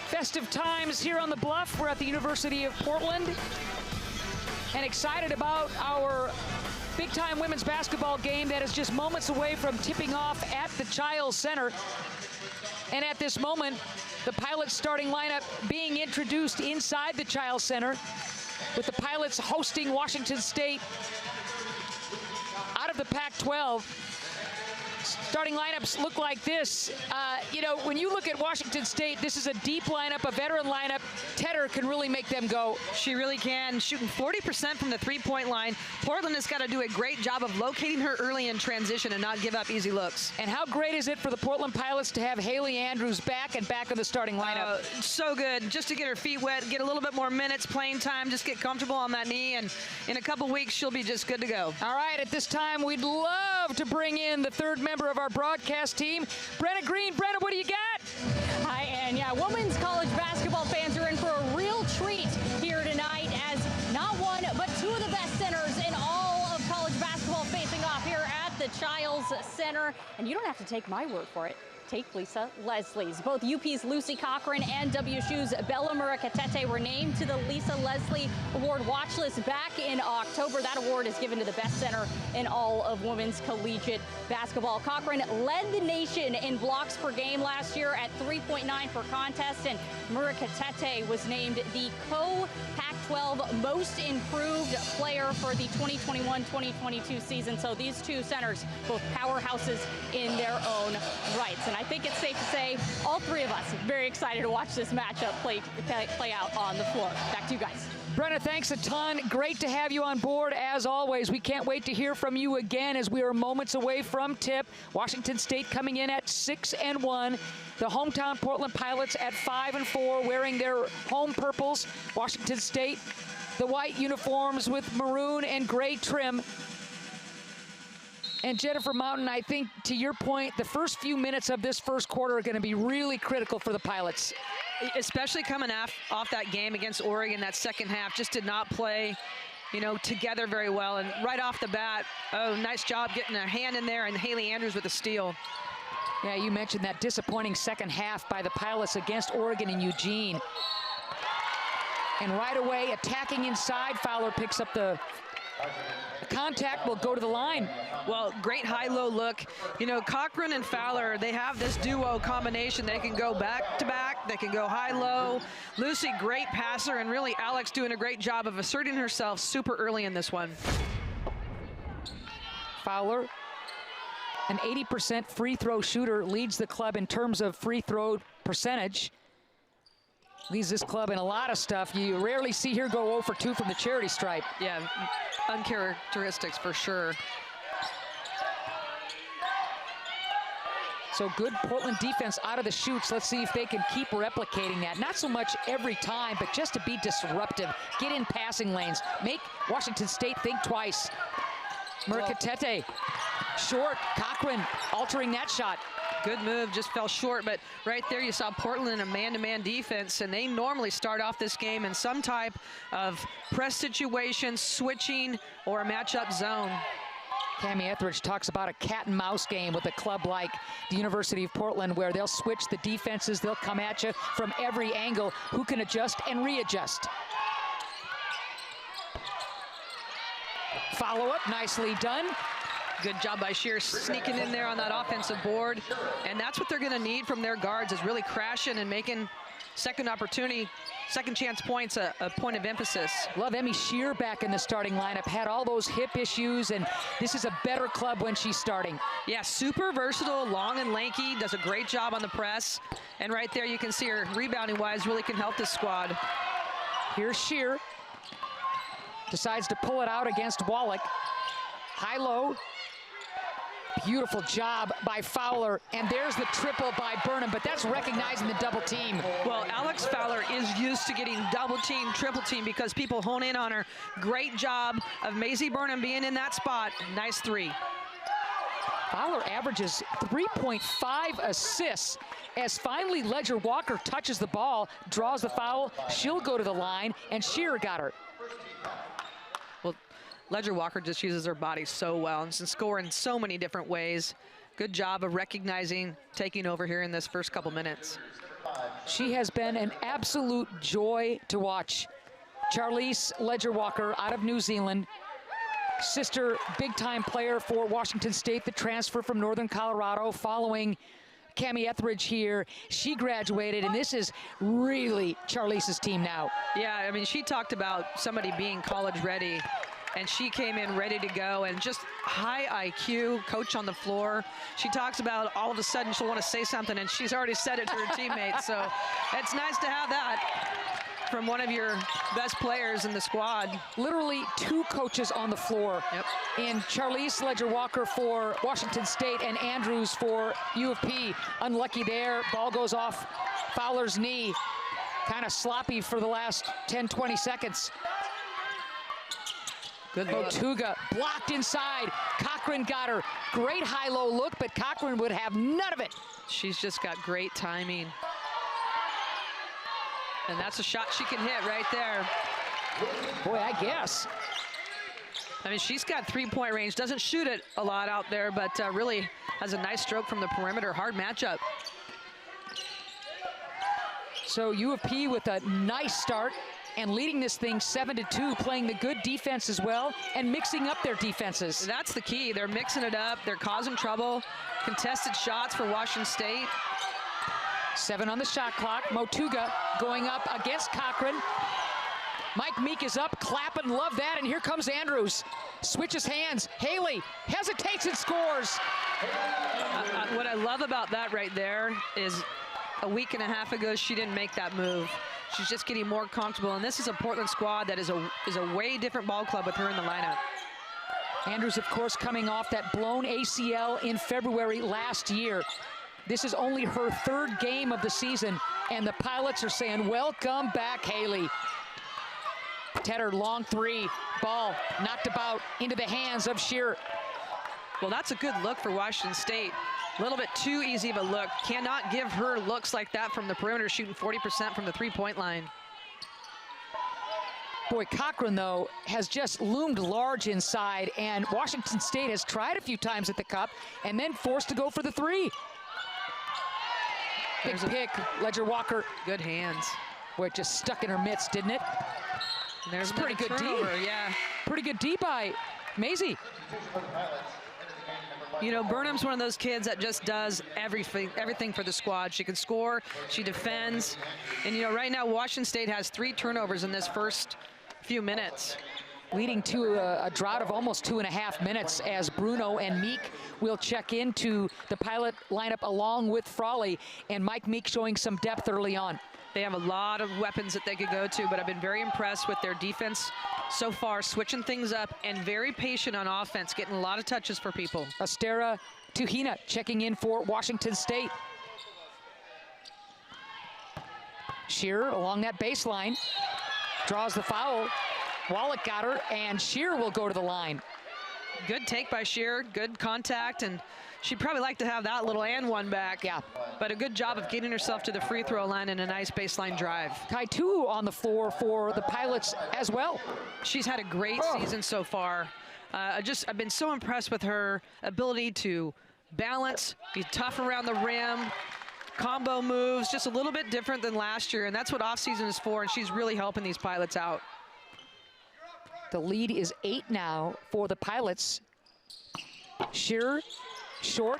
Festive times here on the Bluff. We're at the University of Portland and excited about our big-time women's basketball game that is just moments away from tipping off at the Chiles Center. And at this moment, the Pilots starting lineup being introduced inside the Chiles Center, with the Pilots hosting Washington State out of the Pac-12. Starting lineups look like this. You know, when you look at Washington State, this is a deep lineup, a veteran lineup. Tedder can really make them go. She really can, shooting 40% from the three-point line. Portland has got to do a great job of locating her early in transition and not give up easy looks. And how great is it for the Portland Pilots to have Haley Andrews back in the starting lineup? So good, just to get her feet wet, get a little bit more minutes, playing time, just get comfortable on that knee, and in a couple weeks, she'll be just good to go. All right, at this time, we'd love to bring in the third member of our broadcast team, Brenna Green. Brenna, what do you got? Hi, and yeah, women's college basketball fans are in for a real treat here tonight, as not one, but two of the best centers in all of college basketball facing off here at the Chiles Center. And you don't have to take my word for it. Take Lisa Leslie's. Both UP's Lucy Cochran and WSU's Bella Murakatete were named to the Lisa Leslie Award watch list back in October. That award is given to the best center in all of women's collegiate basketball. Cochran led the nation in blocks per game last year at 3.9 per contest, and Murakatete was named the co-Pac-12 most improved player for the 2021-2022 season. So these two centers, both powerhouses in their own rights. And I think it's safe to say all three of us are very excited to watch this matchup play out on the floor. Back to you guys. Brenna, thanks a ton. Great to have you on board as always. We can't wait to hear from you again as we are moments away from tip. Washington State coming in at 6-1. The hometown Portland Pilots at 5-4, wearing their home purples. Washington State, the white uniforms with maroon and gray trim. And Jennifer Mountain, I think to your point, the first few minutes of this first quarter are going to be really critical for the Pilots. Especially coming off that game against Oregon, that second half just did not play, you know, together very well. And right off the bat, oh, nice job getting a hand in there, and Haley Andrews with a steal. Yeah, you mentioned that disappointing second half by the Pilots against Oregon and Eugene. And right away, attacking inside, Fowler picks up the contact, will go to the line. Well, great high-low look. You know, Cochran and Fowler, they have this duo combination. They can go back-to-back. They can go high-low. Lucy, great passer, and really Alex doing a great job of asserting herself super early in this one. Fowler, an 80% free throw shooter, leads the club in terms of free throw percentage. Leads this club in a lot of stuff. You rarely see her go 0 for 2 from the charity stripe. Yeah, uncharacteristics for sure. So good Portland defense out of the chutes. Let's see if they can keep replicating that. Not so much every time, but just to be disruptive. Get in passing lanes. Make Washington State think twice. Murakatete, short. Cochran altering that shot. Good move, just fell short, but right there you saw Portland in a man-to-man defense, and they normally start off this game in some type of press situation, switching, or a matchup zone. Cami Etheridge talks about a cat and mouse game with a club like the University of Portland, where they'll switch the defenses, they'll come at you from every angle. Who can adjust and readjust? Follow-up, nicely done. Good job by Shear sneaking in there on that offensive board. And that's what they're going to need from their guards, is really crashing and making second opportunity, second chance points a point of emphasis. Love Emmy Shear back in the starting lineup. Had all those hip issues, and this is a better club when she's starting. Yeah, super versatile, long and lanky, does a great job on the press. And right there you can see her rebounding-wise really can help this squad. Here's Shear. Decides to pull it out against Wallach. High-low. Beautiful job by Fowler, and there's the triple by Burnham, but that's recognizing the double team. Well, Alex Fowler is used to getting double team, triple team, because people hone in on her. Great job of Maisie Burnham being in that spot. Nice three. Fowler averages 3.5 assists as finally Ledger Walker touches the ball, draws the foul. She'll go to the line, and Shearer got her. Well, Ledger Walker just uses her body so well and can score in so many different ways. Good job of recognizing, taking over here in this first couple minutes. She has been an absolute joy to watch. Charlize Ledger-Walker out of New Zealand, sister big-time player for Washington State, the transfer from Northern Colorado following Cami Etheridge here. She graduated, and this is really Charlize's team now. Yeah, I mean, she talked about somebody being college ready, and she came in ready to go, and just high IQ, coach on the floor. She talks about all of a sudden she'll want to say something, and she's already said it to her teammates, so it's nice to have that from one of your best players in the squad. Literally 2 coaches on the floor. Yep. In Charlize Ledger-Walker for Washington State and Andrews for U of P. Unlucky there, ball goes off Fowler's knee. Kind of sloppy for the last 10, 20 seconds. Good look. Motuga blocked inside. Cochran got her. Great high-low look, but Cochran would have none of it. She's just got great timing. And that's a shot she can hit right there. Boy, I guess. I mean, she's got 3-point range. Doesn't shoot it a lot out there, but really has a nice stroke from the perimeter. Hard matchup. So U of P with a nice start and leading this thing 7-2, playing the good defense as well and mixing up their defenses. That's the key. They're mixing it up. They're causing trouble. Contested shots for Washington State. 7 on the shot clock. Motuga going up against Cochran. Mike Meek is up, clapping, love that, and here comes Andrews. Switches hands. Haley hesitates and scores. What I love about that right there is a week and a half ago, she didn't make that move. She's just getting more comfortable, and this is a Portland squad that is a way different ball club with her in the lineup. Andrews, of course, coming off that blown ACL in February last year. This is only her 3rd game of the season, and the Pilots are saying, welcome back, Haley. Tedder, long 3, ball knocked about into the hands of Shearer. Well, that's a good look for Washington State. A little bit too easy of a look. Cannot give her looks like that from the perimeter, shooting 40% from the 3-point line. Boy, Cochran, though, has just loomed large inside, and Washington State has tried a few times at the cup and then forced to go for the 3. Big pick, Ledger-Walker. Good hands. Boy, it just stuck in her mitts, didn't it? There's pretty good D. Yeah. Pretty good D by Maisie. You know, Burnham's one of those kids that just does everything for the squad. She can score, she defends. And, you know, right now Washington State has 3 turnovers in this first few minutes. Leading to a drought of almost 2.5 minutes as Bruno and Meek will check into the Pilot lineup along with Frawley, and Mike Meek showing some depth early on. They have a lot of weapons that they could go to, but I've been very impressed with their defense so far, switching things up and very patient on offense, getting a lot of touches for people. Astera Tuhina checking in for Washington State. Shearer along that baseline, draws the foul. Wallach got her, and Shearer will go to the line. Good take by Shearer, good contact, and she'd probably like to have that little and one back. Yeah. But a good job of getting herself to the free throw line and a nice baseline drive. Kaitu on the floor for the Pilots as well. She's had a great season so far. I've been so impressed with her ability to balance, be tough around the rim, combo moves, just a little bit different than last year, and that's what offseason is for, and she's really helping these Pilots out. The lead is 8 now for the Pilots. Shearer, short.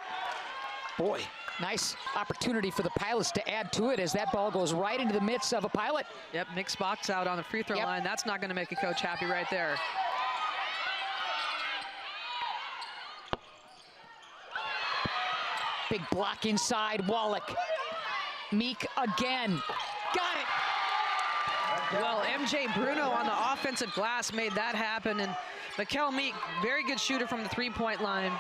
Boy, nice opportunity for the Pilots to add to it as that ball goes right into the midst of a Pilot. Yep, Nick Spock's out on the free throw line. That's not going to make a coach happy right there. Big block inside, Wallach. Meek again. Got it. Well, MJ Bruno on the offensive glass made that happen, and Mikkel Meek, very good shooter from the 3-point line.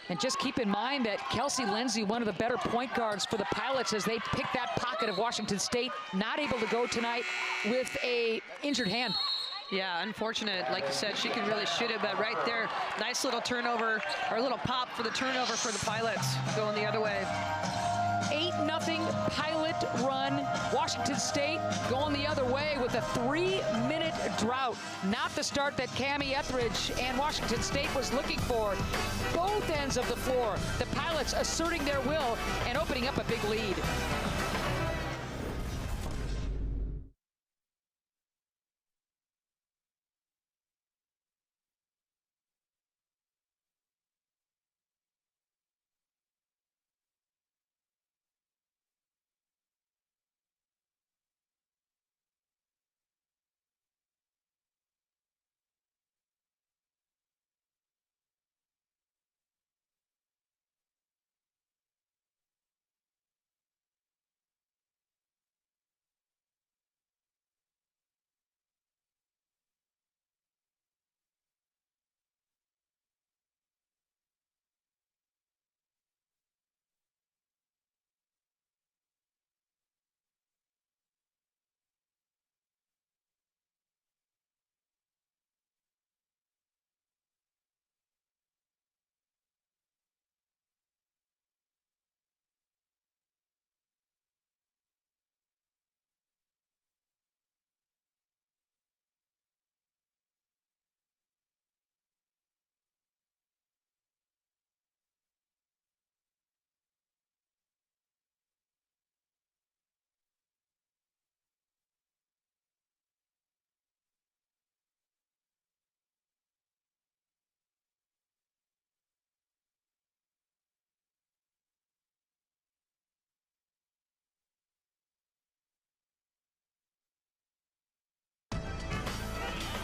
And just keep in mind that Kelsey Lindsay, one of the better point guards for the Pilots as they pick that pocket of Washington State, not able to go tonight with a injured hand. Yeah, unfortunate. Like you said, she can really shoot it, but right there, nice little turnover, or a little pop for the turnover for the Pilots, going the other way. 8 8-0 Pilot run. Washington State going the other way with a 3-minute drought. Not the start that Cami Etheridge and Washington State was looking for. Both ends of the floor. The Pilots asserting their will and opening up a big lead.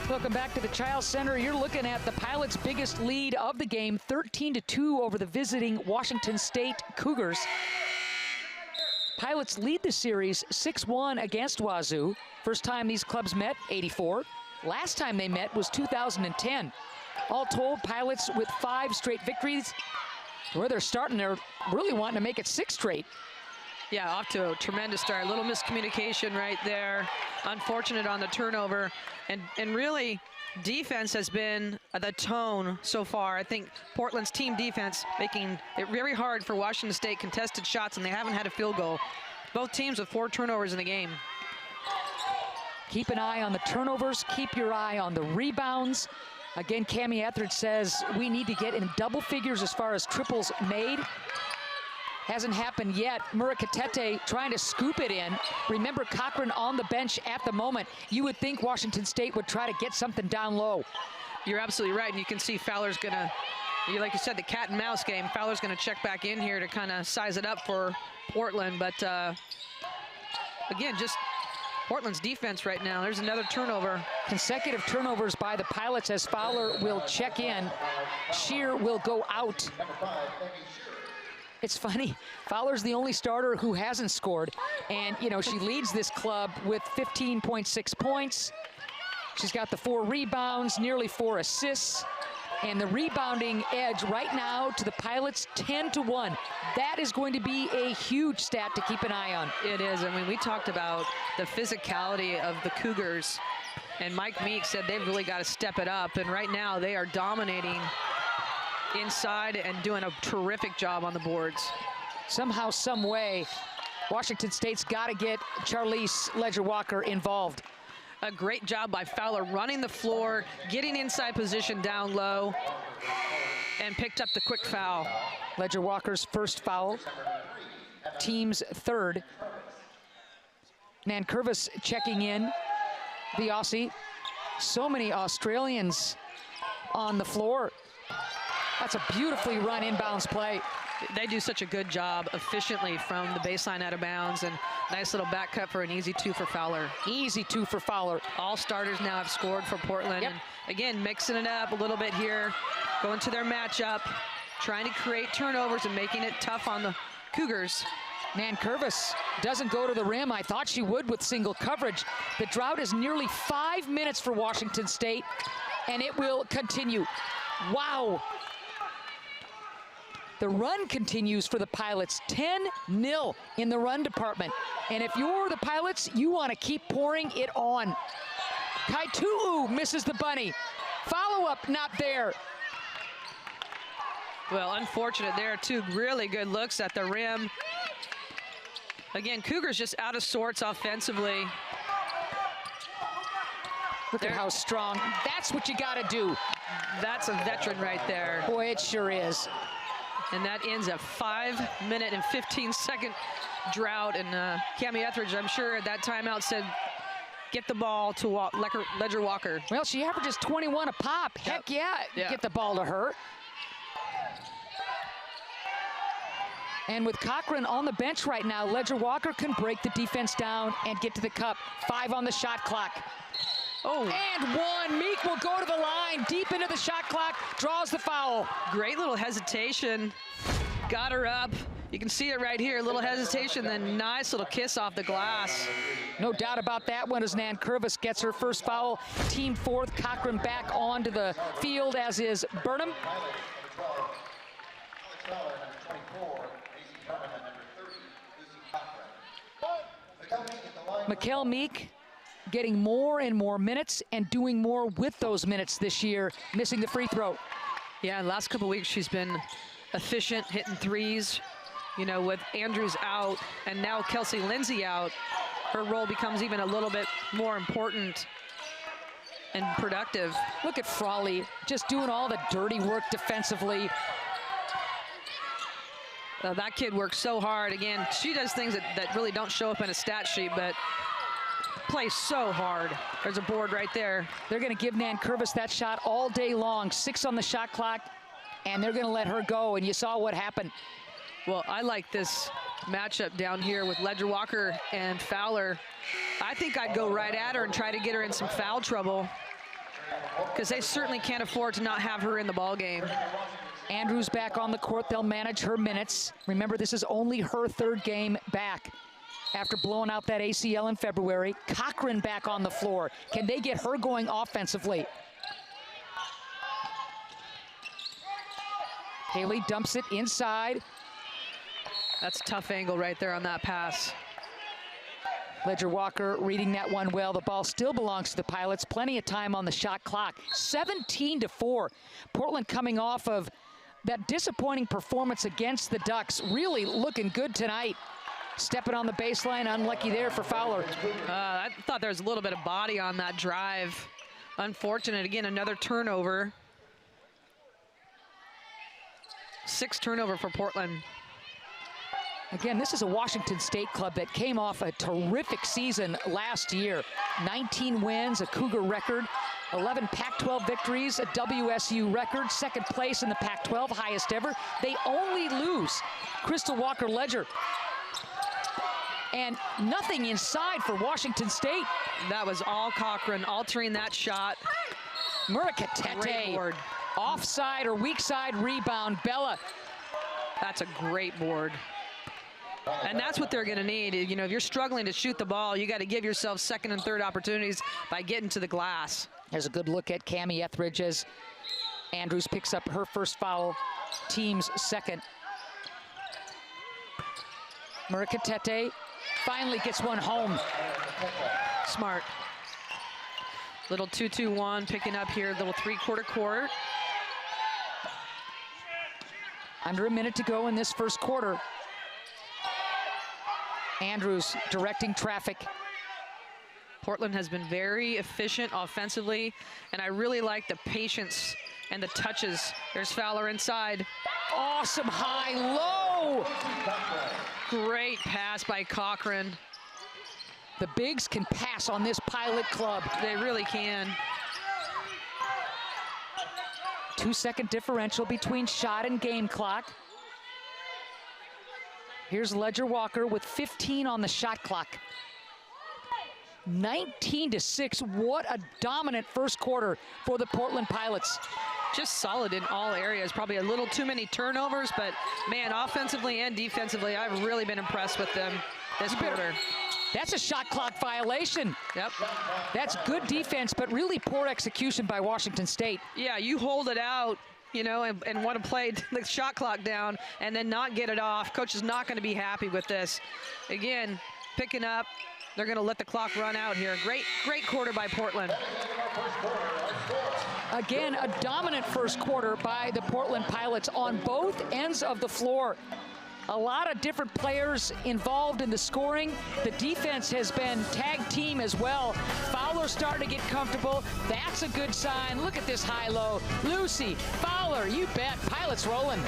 Welcome back to the Chiles Center. You're looking at the Pilots' biggest lead of the game, 13-2 over the visiting Washington State Cougars. Pilots lead the series 6-1 against Wazoo. First time these clubs met, 84. Last time they met was 2010. All told, Pilots with 5 straight victories. Where they're starting, they're really wanting to make it 6 straight. Yeah, off to a tremendous start. A little miscommunication right there. Unfortunate on the turnover. And really, defense has been the tone so far. I think Portland's team defense making it very hard for Washington State contested shots, and they haven't had a field goal. Both teams with 4 turnovers in the game. Keep an eye on the turnovers. Keep your eye on the rebounds. Again, Cami Etheridge says we need to get in double figures as far as triples made. Hasn't happened yet. Murakatete trying to scoop it in. Remember, Cochran on the bench at the moment. You would think Washington State would try to get something down low. You're absolutely right, and you can see Fowler's gonna, like you said, the cat and mouse game. Fowler's gonna check back in here to kind of size it up for Portland, but again, just Portland's defense right now. There's another turnover. Consecutive turnovers by the Pilots as Fowler will check in. Shear will go out. It's funny, Fowler's the only starter who hasn't scored. And, you know, she leads this club with 15.6 points. She's got the 4 rebounds, nearly 4 assists. And the rebounding edge right now to the Pilots, 10-1. That is going to be a huge stat to keep an eye on. It is. I mean, we talked about the physicality of the Cougars. And Mike Meek said they've really got to step it up. And right now they are dominating inside and doing a terrific job on the boards. Somehow, some way, Washington State's got to get Charlize Ledger-Walker involved. A great job by Fowler running the floor, getting inside position down low, and picked up the quick foul. Ledger-Walker's first foul, team's 3rd. Nankervis checking in, the Aussie. So many Australians on the floor. That's a beautifully run inbounds play. They do such a good job efficiently from the baseline out of bounds, and nice little back cut for an easy 2 for Fowler. Easy 2 for Fowler. All starters now have scored for Portland. Yep. And again, mixing it up a little bit here, going to their matchup, trying to create turnovers and making it tough on the Cougars. Nankervis doesn't go to the rim. I thought she would with single coverage. The drought is nearly 5 minutes for Washington State, and it will continue. Wow. The run continues for the Pilots, 10-0 in the run department. And if you're the Pilots, you want to keep pouring it on. Kaitu'u misses the bunny. Follow-up not there. Well, unfortunate there. 2 really good looks at the rim. Again, Cougars just out of sorts offensively. Look at how strong. That's what you got to do. That's a veteran right there. Boy, it sure is. And that ends a 5-minute and 15-second drought. And Cami Etheridge, I'm sure at that timeout said, get the ball to Ledger Walker. Well, she averages 21 a pop. Heck yeah, get the ball to her. And with Cochran on the bench right now, Ledger Walker can break the defense down and get to the cup. 5 on the shot clock. Oh. And 1. Meek will go to the line, deep into the shot clock, draws the foul. Great little hesitation. Got her up. You can see it right here, a little hesitation, then nice little kiss off the glass. No doubt about that one as Nankervis gets her first foul. Team 4th, Cochran back onto the field, as is Burnham. Mikkel Meek getting more and more minutes and doing more with those minutes this year, missing the free throw. Yeah, the last couple weeks she's been efficient, hitting threes. You know, with Andrews out and now Kelsey Lindsay out, her role becomes even a little bit more important and productive. Look at Frawley just doing all the dirty work defensively. That kid works so hard. Again, she does things that really don't show up in a stat sheet, but plays so hard. There's a board right there. They're going to give Nankervis that shot all day long. 6 on the shot clock, and they're going to let her go, and you saw what happened. Well, I like this matchup down here with Ledger Walker and Fowler. I think I'd go right at her and try to get her in some foul trouble, because they certainly can't afford to not have her in the ball game. Andrews back on the court. They'll manage her minutes. Remember, this is only her 3rd game back after blowing out that ACL in February. Cochran back on the floor. Can they get her going offensively? Haley dumps it inside. That's a tough angle right there on that pass. Ledger Walker reading that one well. The ball still belongs to the Pilots. Plenty of time on the shot clock. 17-4. Portland coming off of that disappointing performance against the Ducks. Really looking good tonight. Stepping on the baseline, unlucky there for Fowler. I thought there was a little bit of body on that drive. Unfortunate, again, another turnover. 6 turnover for Portland. Again, this is a Washington State club that came off a terrific season last year. 19 wins, a Cougar record, 11 Pac-12 victories, a WSU record, 2nd place in the Pac-12, highest ever. They only lose Crystal Walker-Ledger. And nothing inside for Washington State. That was all Cochran altering that shot. Murakatete, offside or weak side rebound. Bella. That's a great board. And that's what they're going to need. You know, if you're struggling to shoot the ball, you got to give yourself 2nd and 3rd opportunities by getting to the glass. There's a good look at Cami Etheridge as Andrews picks up her first foul, team's 2nd. Murakatete finally gets one home. Smart. Little 2-2-1 picking up here, little 3/4 court. Under a minute to go in this first quarter. Andrews directing traffic. Portland has been very efficient offensively, and I really like the patience and the touches. There's Fowler inside. Awesome high-low. Great pass by Cochran. The bigs can pass on this Pilot club. They really can. 2-second differential between shot and game clock. Here's Ledger Walker with 15 on the shot clock. 19-6. What a dominant first quarter for the Portland Pilots. Just solid in all areas. Probably a little too many turnovers, but man, offensively and defensively, I've really been impressed with them this quarter. That's a shot clock violation. Yep. That's good defense, but really poor execution by Washington State. Yeah, you hold it out, you know, and want to play the shot clock down and then not get it off. Coach is not going to be happy with this. Again, picking up. They're going to let the clock run out here. Great quarter by Portland. Again, a dominant first quarter by the Portland Pilots on both ends of the floor. A lot of different players involved in the scoring. The defense has been tag team as well. Fowler's starting to get comfortable. That's a good sign. Look at this high-low. Lucy, Fowler, you bet. Pilots rolling.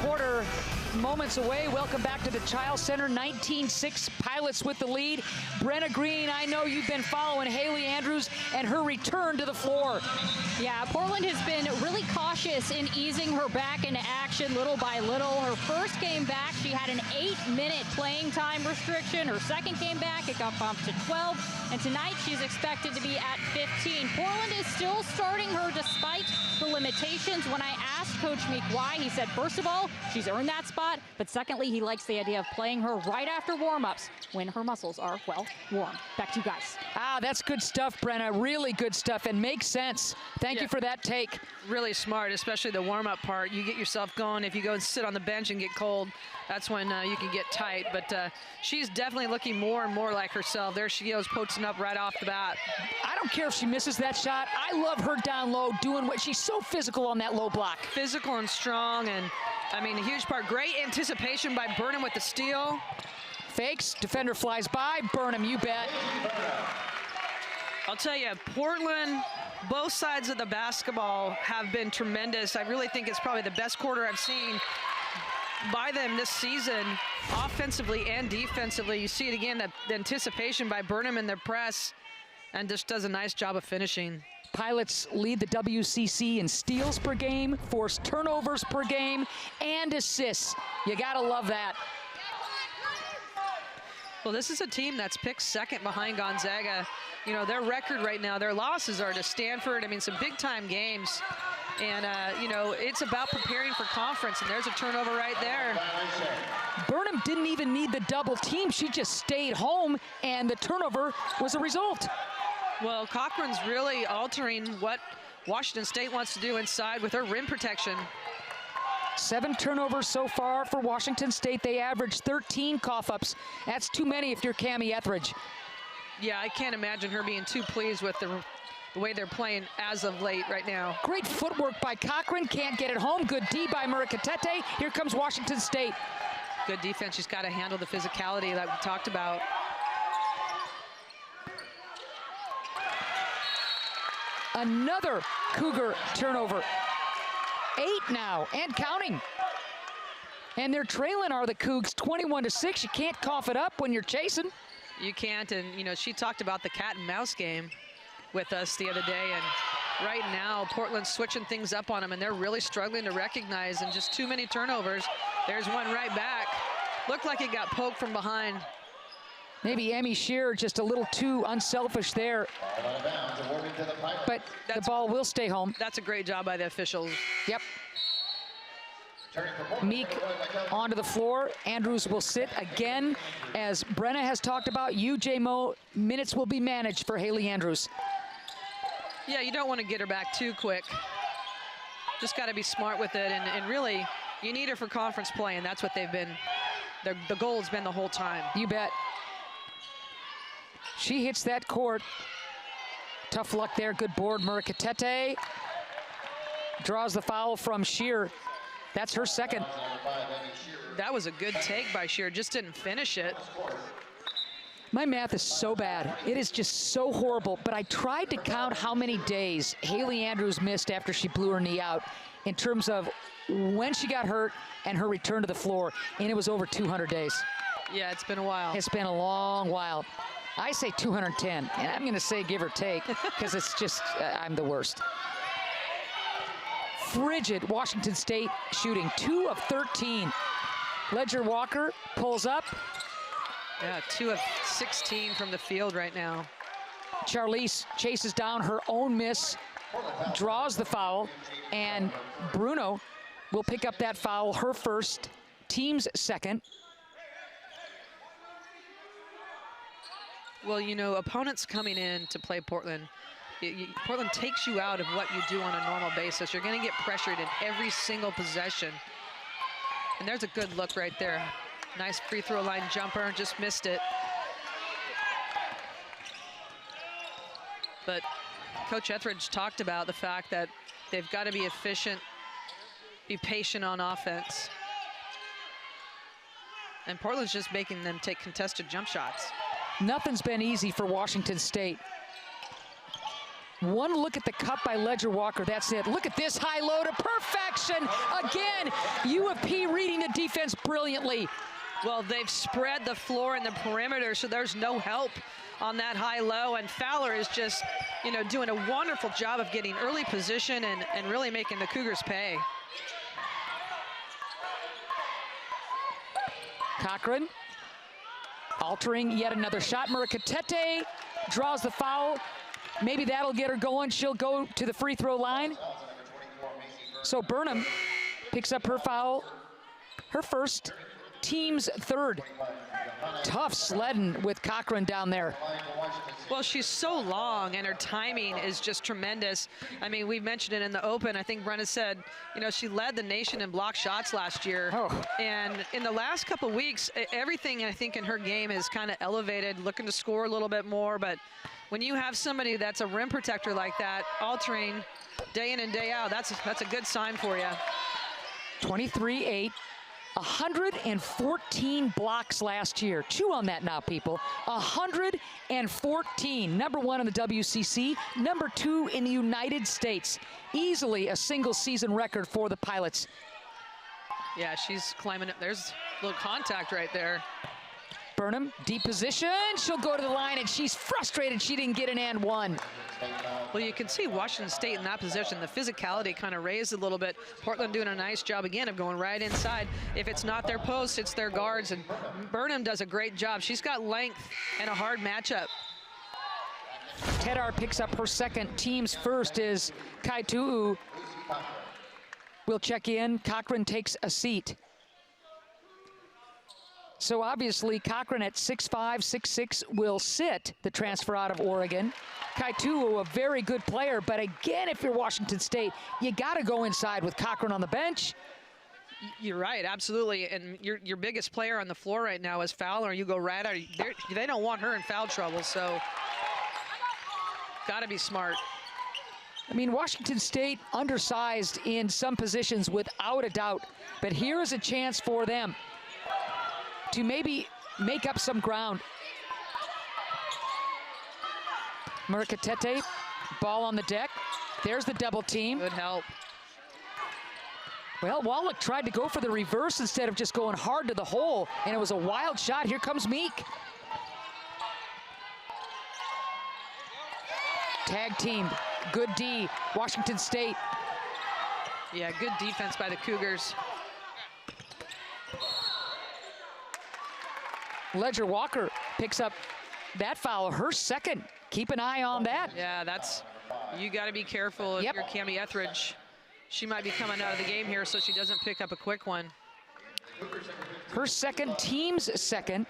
Quarter moments away. Welcome back to the Chiles Center. 19-6 Pilots with the lead. Brenna Green, I know you've been following Haley Andrews and her return to the floor. Yeah, Portland has been really cautious in easing her back into action little by little. Her first game back, she had an 8-minute playing time restriction. Her second game back, it got bumped to 12. And tonight, she's expected to be at 15. Portland is still starting her despite the limitations. When I asked Coach Meek why, he said, first of all, she's earned that spot. But secondly, he likes the idea of playing her right after warm-ups when her muscles are, well, warm. Back to you guys. Ah, that's good stuff, Brenna. Really good stuff and makes sense. Thank you for that take. Really smart, especially the warm-up part. You get yourself going. If you go and sit on the bench and get cold, that's when you can get tight. But she's definitely looking more and more like herself. There she goes, posting up right off the bat. I don't care if she misses that shot. I love her down low doing what she's so physical on that low block. Physical and strong, and I mean, a huge part. Great anticipation by Burnham with the steal. Fakes, defender flies by. Burnham, you bet. I'll tell you, Portland, both sides of the basketball have been tremendous. I really think it's probably the best quarter I've seen by them this season, offensively and defensively. You see it again, the anticipation by Burnham in their press, and just does a nice job of finishing. Pilots lead the WCC in steals per game, forced turnovers per game, and assists. You gotta love that. Well, this is a team that's picked second behind Gonzaga. You know, their record right now, their losses are to Stanford. I mean, some big-time games. And, you know, it's about preparing for conference, and there's a turnover right there. Burnham didn't even need the double team. She just stayed home, and the turnover was a result. Well, Cochran's really altering what Washington State wants to do inside with her rim protection. 7 turnovers so far for Washington State. They averaged 13 cough-ups. That's too many if you're Cammie Etheridge. Yeah, I can't imagine her being too pleased with the way they're playing as of late right now. Great footwork by Cochran. Can't get it home. Good D by Murakatete. Here comes Washington State. Good defense. She's got to handle the physicality that we talked about. Another Cougar turnover. 8 now and counting. And they're trailing are the Cougs 21-6. You can't cough it up when you're chasing. You can't, and you know, she talked about the cat and mouse game with us the other day, and right now Portland's switching things up on them, and they're really struggling to recognize, and just too many turnovers. There's one right back. Looked like it got poked from behind. Maybe Amy Shearer just a little too unselfish there. But the ball will stay home. That's a great job by the officials. Yep. Meek onto the floor. Andrews will sit again. As Brenna has talked about, UJ Mo minutes will be managed for Haley Andrews. Yeah, you don't want to get her back too quick. Just got to be smart with it, and really, you need her for conference play, and that's what they've been, the goal has been the whole time. You bet. She hits that court. Tough luck there, good board. Murakatete draws the foul from Shear. That's her second. That was a good take by Shear, just didn't finish it. My math is so bad. It is just so horrible, but I tried to count how many days Haley Andrews missed after she blew her knee out in terms of when she got hurt and her return to the floor, and it was over 200 days. Yeah, it's been a while. It's been a long while. I say 210, and I'm going to say give or take because it's just, I'm the worst. Frigid Washington State shooting 2 of 13. Ledger Walker pulls up. Yeah, 2 of 16 from the field right now. Charlize chases down her own miss, draws the foul, and Bruno will pick up that foul, her first, team's second. Well, you know, opponents coming in to play Portland, Portland takes you out of what you do on a normal basis. You're going to get pressured in every single possession. And there's a good look right there. Nice free throw line jumper, just missed it. But Coach Etheridge talked about the fact that they've got to be efficient, be patient on offense. And Portland's just making them take contested jump shots. Nothing's been easy for Washington State. One look at the cut by Ledger Walker, that's it. Look at this high-low to perfection. Again, U of P reading the defense brilliantly. Well, they've spread the floor in the perimeter, so there's no help on that high-low, and Fowler is just, you know, doing a wonderful job of getting early position and really making the Cougars pay. Cochran altering yet another shot. Murakatete draws the foul. Maybe that'll get her going. She'll go to the free throw line. So Burnham picks up her foul, her first, team's third. Tough sledding with Cochran down there. Well, she's so long, and her timing is just tremendous. I mean, we mentioned it in the open. I think Brenna said, you know, she led the nation in block shots last year. Oh. And in the last couple of weeks, everything I think in her game is kind of elevated, looking to score a little bit more. But when you have somebody that's a rim protector like that, altering day in and day out, that's a good sign for you. 23-8. 114 blocks last year. Chew on that now, people. 114. Number 1 in the WCC, number 2 in the United States. Easily a single season record for the Pilots. Yeah, she's climbing it. There's a little contact right there. Burnham, deep position. She'll go to the line, and she's frustrated she didn't get an and one. Well, you can see Washington State in that position. The physicality kind of raised a little bit. Portland doing a nice job again of going right inside. If it's not their post, it's their guards, and Burnham does a great job. She's got length and a hard matchup. Tedar picks up her second. Team's first is Kaitu'u. We'll check in. Cochran takes a seat. So obviously Cochran at 6'5", 6'6", will sit, the transfer out of Oregon. Kaitu'u, a very good player, but again, if you're Washington State, you got to go inside with Cochran on the bench. You're right, absolutely. And your biggest player on the floor right now is Fowler. You go right out. They don't want her in foul trouble, so got to be smart. I mean, Washington State undersized in some positions without a doubt, but here is a chance for them to maybe make up some ground. Murakatete, ball on the deck. There's the double team. Good help. Well, Wallach tried to go for the reverse instead of just going hard to the hole, and it was a wild shot. Here comes Meek. Tag teamed, good D, Washington State. Yeah, good defense by the Cougars. Ledger Walker picks up that foul, her second. Keep an eye on that. Yeah, you got to be careful if you're Cammie Etheridge. She might be coming out of the game here, so she doesn't pick up a quick one. Her second, team's second.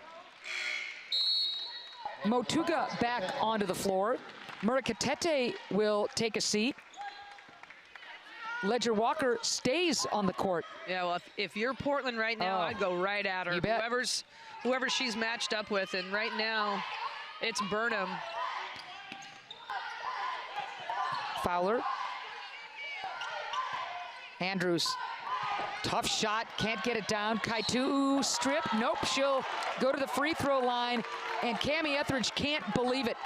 Motuga back onto the floor. Murakatete will take a seat. Ledger Walker stays on the court. Yeah, well, if you're Portland right now, I'd go right at her. You bet. Whoever she's matched up with, and right now, it's Burnham. Fowler. Andrews. Tough shot, can't get it down. Kaitu strip, nope, she'll go to the free throw line, and Cami Etheridge can't believe it.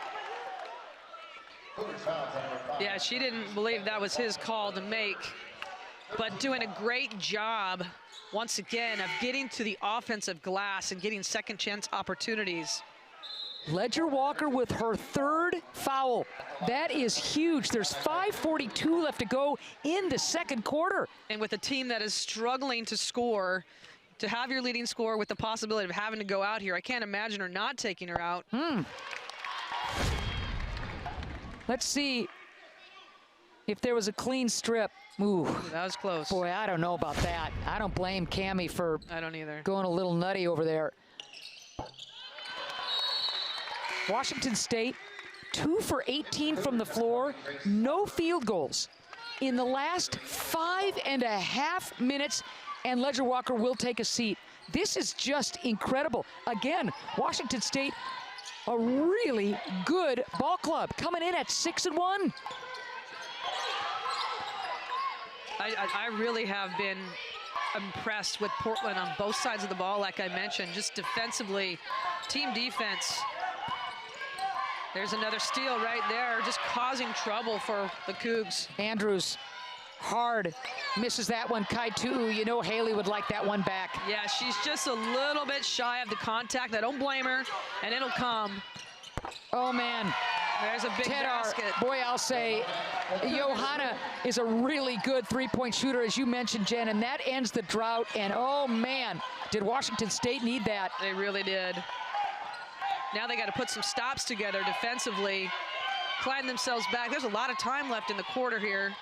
Yeah, she didn't believe that was his call to make, but doing a great job, once again, of getting to the offensive glass and getting second chance opportunities. Ledger Walker with her third foul. That is huge. There's 5:42 left to go in the second quarter. And with a team that is struggling to score, to have your leading scorer with the possibility of having to go out here, I can't imagine her not taking her out. Let's see if there was a clean strip. Ooh, That was close. boy, I don't know about that. I don't blame Cami for I don't either. going a little nutty over there. Washington State, 2 for 18 from the floor, no field goals in the last 5.5 minutes, and Ledger Walker will take a seat. This is just incredible. Again, Washington State, a really good ball club, coming in at 6-1. I really have been impressed with Portland on both sides of the ball, like I mentioned, just defensively, team defense. There's another steal right there, just causing trouble for the Cougs. Andrews, hard, misses that one. Kaitu, you know Haley would like that one back. Yeah, she's just a little bit shy of the contact. I don't blame her, and it'll come. Oh, man. There's a big Tedar, basket. boy, I'll say, Johanna is a really good three-point shooter, as you mentioned, Jen, and that ends the drought. And, oh, man, did Washington State need that. They really did. Now they got to put some stops together defensively, climb themselves back. There's a lot of time left in the quarter here.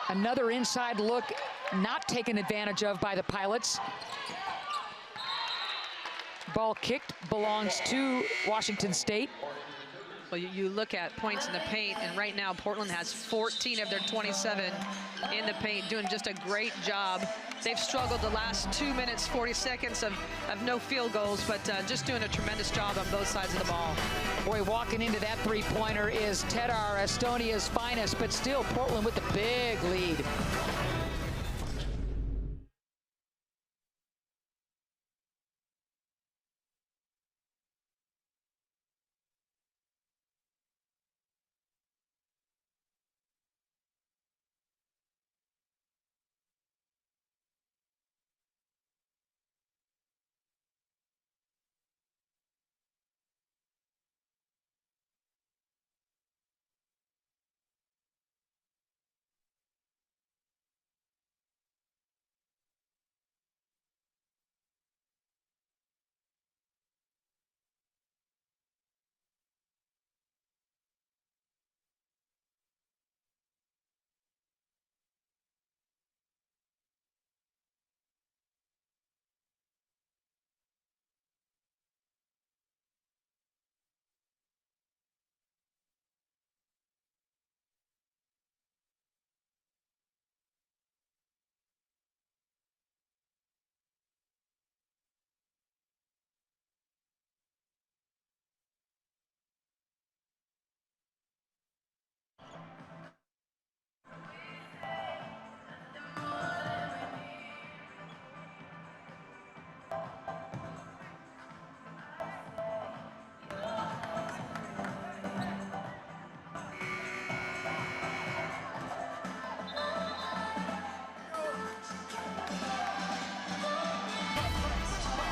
Another inside look not taken advantage of by the Pilots. Ball kicked, belongs to Washington State. Well, you look at points in the paint, and right now Portland has 14 of their 27 in the paint, doing just a great job. They've struggled the last 2 minutes, 40 seconds of no field goals, but just doing a tremendous job on both sides of the ball. Boy, walking into that three-pointer is Tedar, Estonia's finest, but still Portland with the big lead.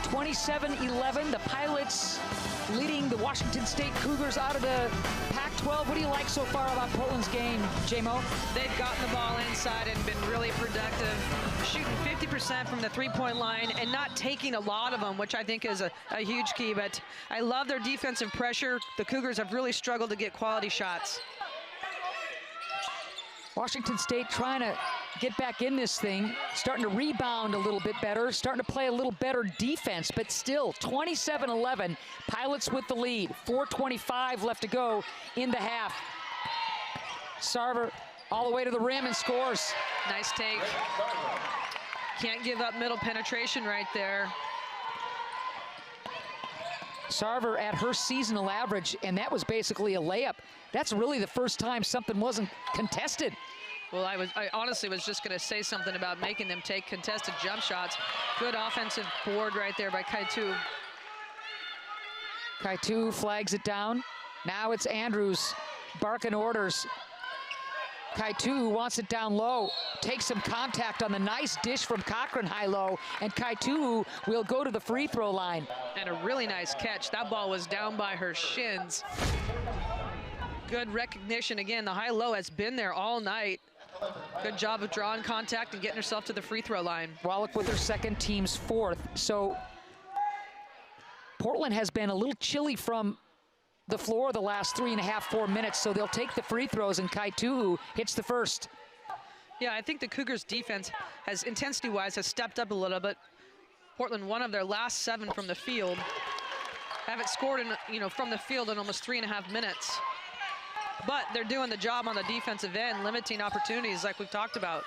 (27-11), the Pilots leading the Washington State Cougars out of the Pac-12. What do you like so far about Portland's game, J-Mo? They've gotten the ball inside and been really productive, shooting 50% from the three-point line and not taking a lot of them, which I think is a huge key. But I love their defensive pressure. The Cougars have really struggled to get quality shots. Washington State trying to get back in this thing, starting to rebound a little bit better, starting to play a little better defense, but still 27-11, Pilots with the lead. 4:25 left to go in the half. Sarver all the way to the rim and scores. Nice take. Can't give up middle penetration right there. Sarver at her seasonal average, and that was basically a layup. That's really the first time something wasn't contested. Well, I honestly was just going to say something about making them take contested jump shots. Good offensive board right there by Kaitu. Kaitu flags it down. Now it's Andrews barking orders. Kaitu wants it down low, takes some contact on the nice dish from Cochran high-low, and Kaitu will go to the free throw line. And a really nice catch. That ball was down by her shins. Good recognition. Again, the high-low has been there all night. Good job of drawing contact and getting herself to the free throw line. Wallach with her second, team's fourth. So Portland has been a little chilly from the floor the last 3.5, 4 minutes, so they'll take the free throws, and Kaitu hits the first. Yeah, I think the Cougars' defense has, intensity-wise, has stepped up a little bit. Portland, one of their last 7 from the field, haven't scored from the field in almost 3.5 minutes. But they're doing the job on the defensive end, limiting opportunities like we've talked about.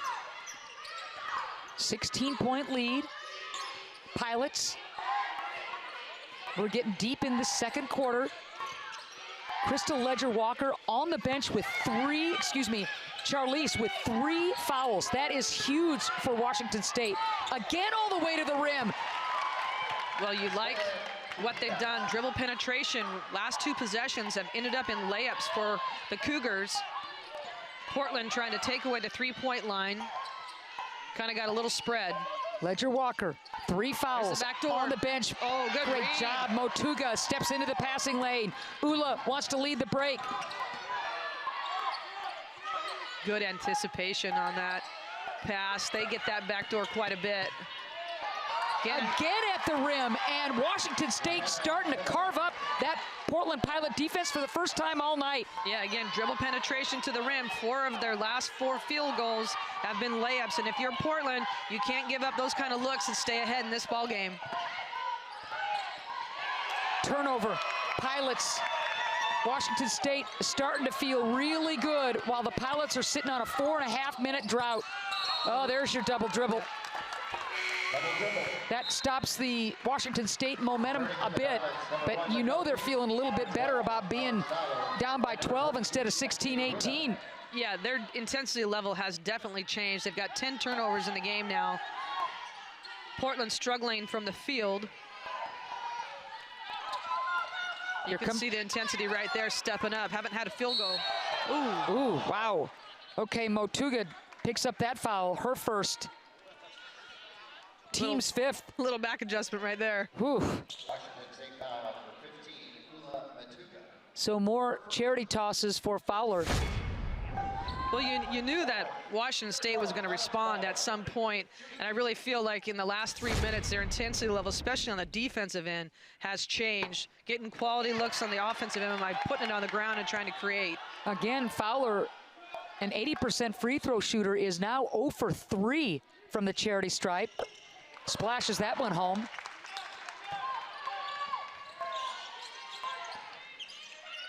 16-point lead. Pilots. We're getting deep in the second quarter. Crystal Ledger-Walker on the bench with Charlize with 3 fouls. That is huge for Washington State. Again, all the way to the rim. Well, you like what they've done. Dribble penetration, last 2 possessions have ended up in layups for the Cougars. Portland trying to take away the 3-point line. Kind of got a little spread. Ledger-Walker, 3 fouls on the bench. Oh, good Great read. job. Motuga steps into the passing lane. Ula wants to lead the break. Good anticipation on that pass. They get that backdoor quite a bit. Again at the rim, and Washington State starting to carve up that Portland Pilot defense for the first time all night. Yeah, again, dribble penetration to the rim. 4 of their last 4 field goals have been layups, and if you're Portland, you can't give up those kind of looks and stay ahead in this ball game. Turnover. Pilots. Washington State starting to feel really good while the Pilots are sitting on a 4.5-minute drought. Oh, there's your double dribble. That stops the Washington State momentum a bit, but you know they're feeling a little bit better about being down by 12 instead of 16-18. Yeah, their intensity level has definitely changed. They've got 10 turnovers in the game now. Portland struggling from the field. You can see the intensity right there stepping up. Haven't had a field goal. Ooh. Ooh, wow. Okay, Motuga picks up that foul, her first. Team's 5th. Little back adjustment right there. Whew. So more charity tosses for Fowler. Well, you knew that Washington State was going to respond at some point, and I really feel like in the last 3 minutes, their intensity level, especially on the defensive end, has changed. Getting quality looks on the offensive end by putting it on the ground and trying to create. Again, Fowler, an 80% free throw shooter, is now 0 for 3 from the charity stripe. Splashes that one home.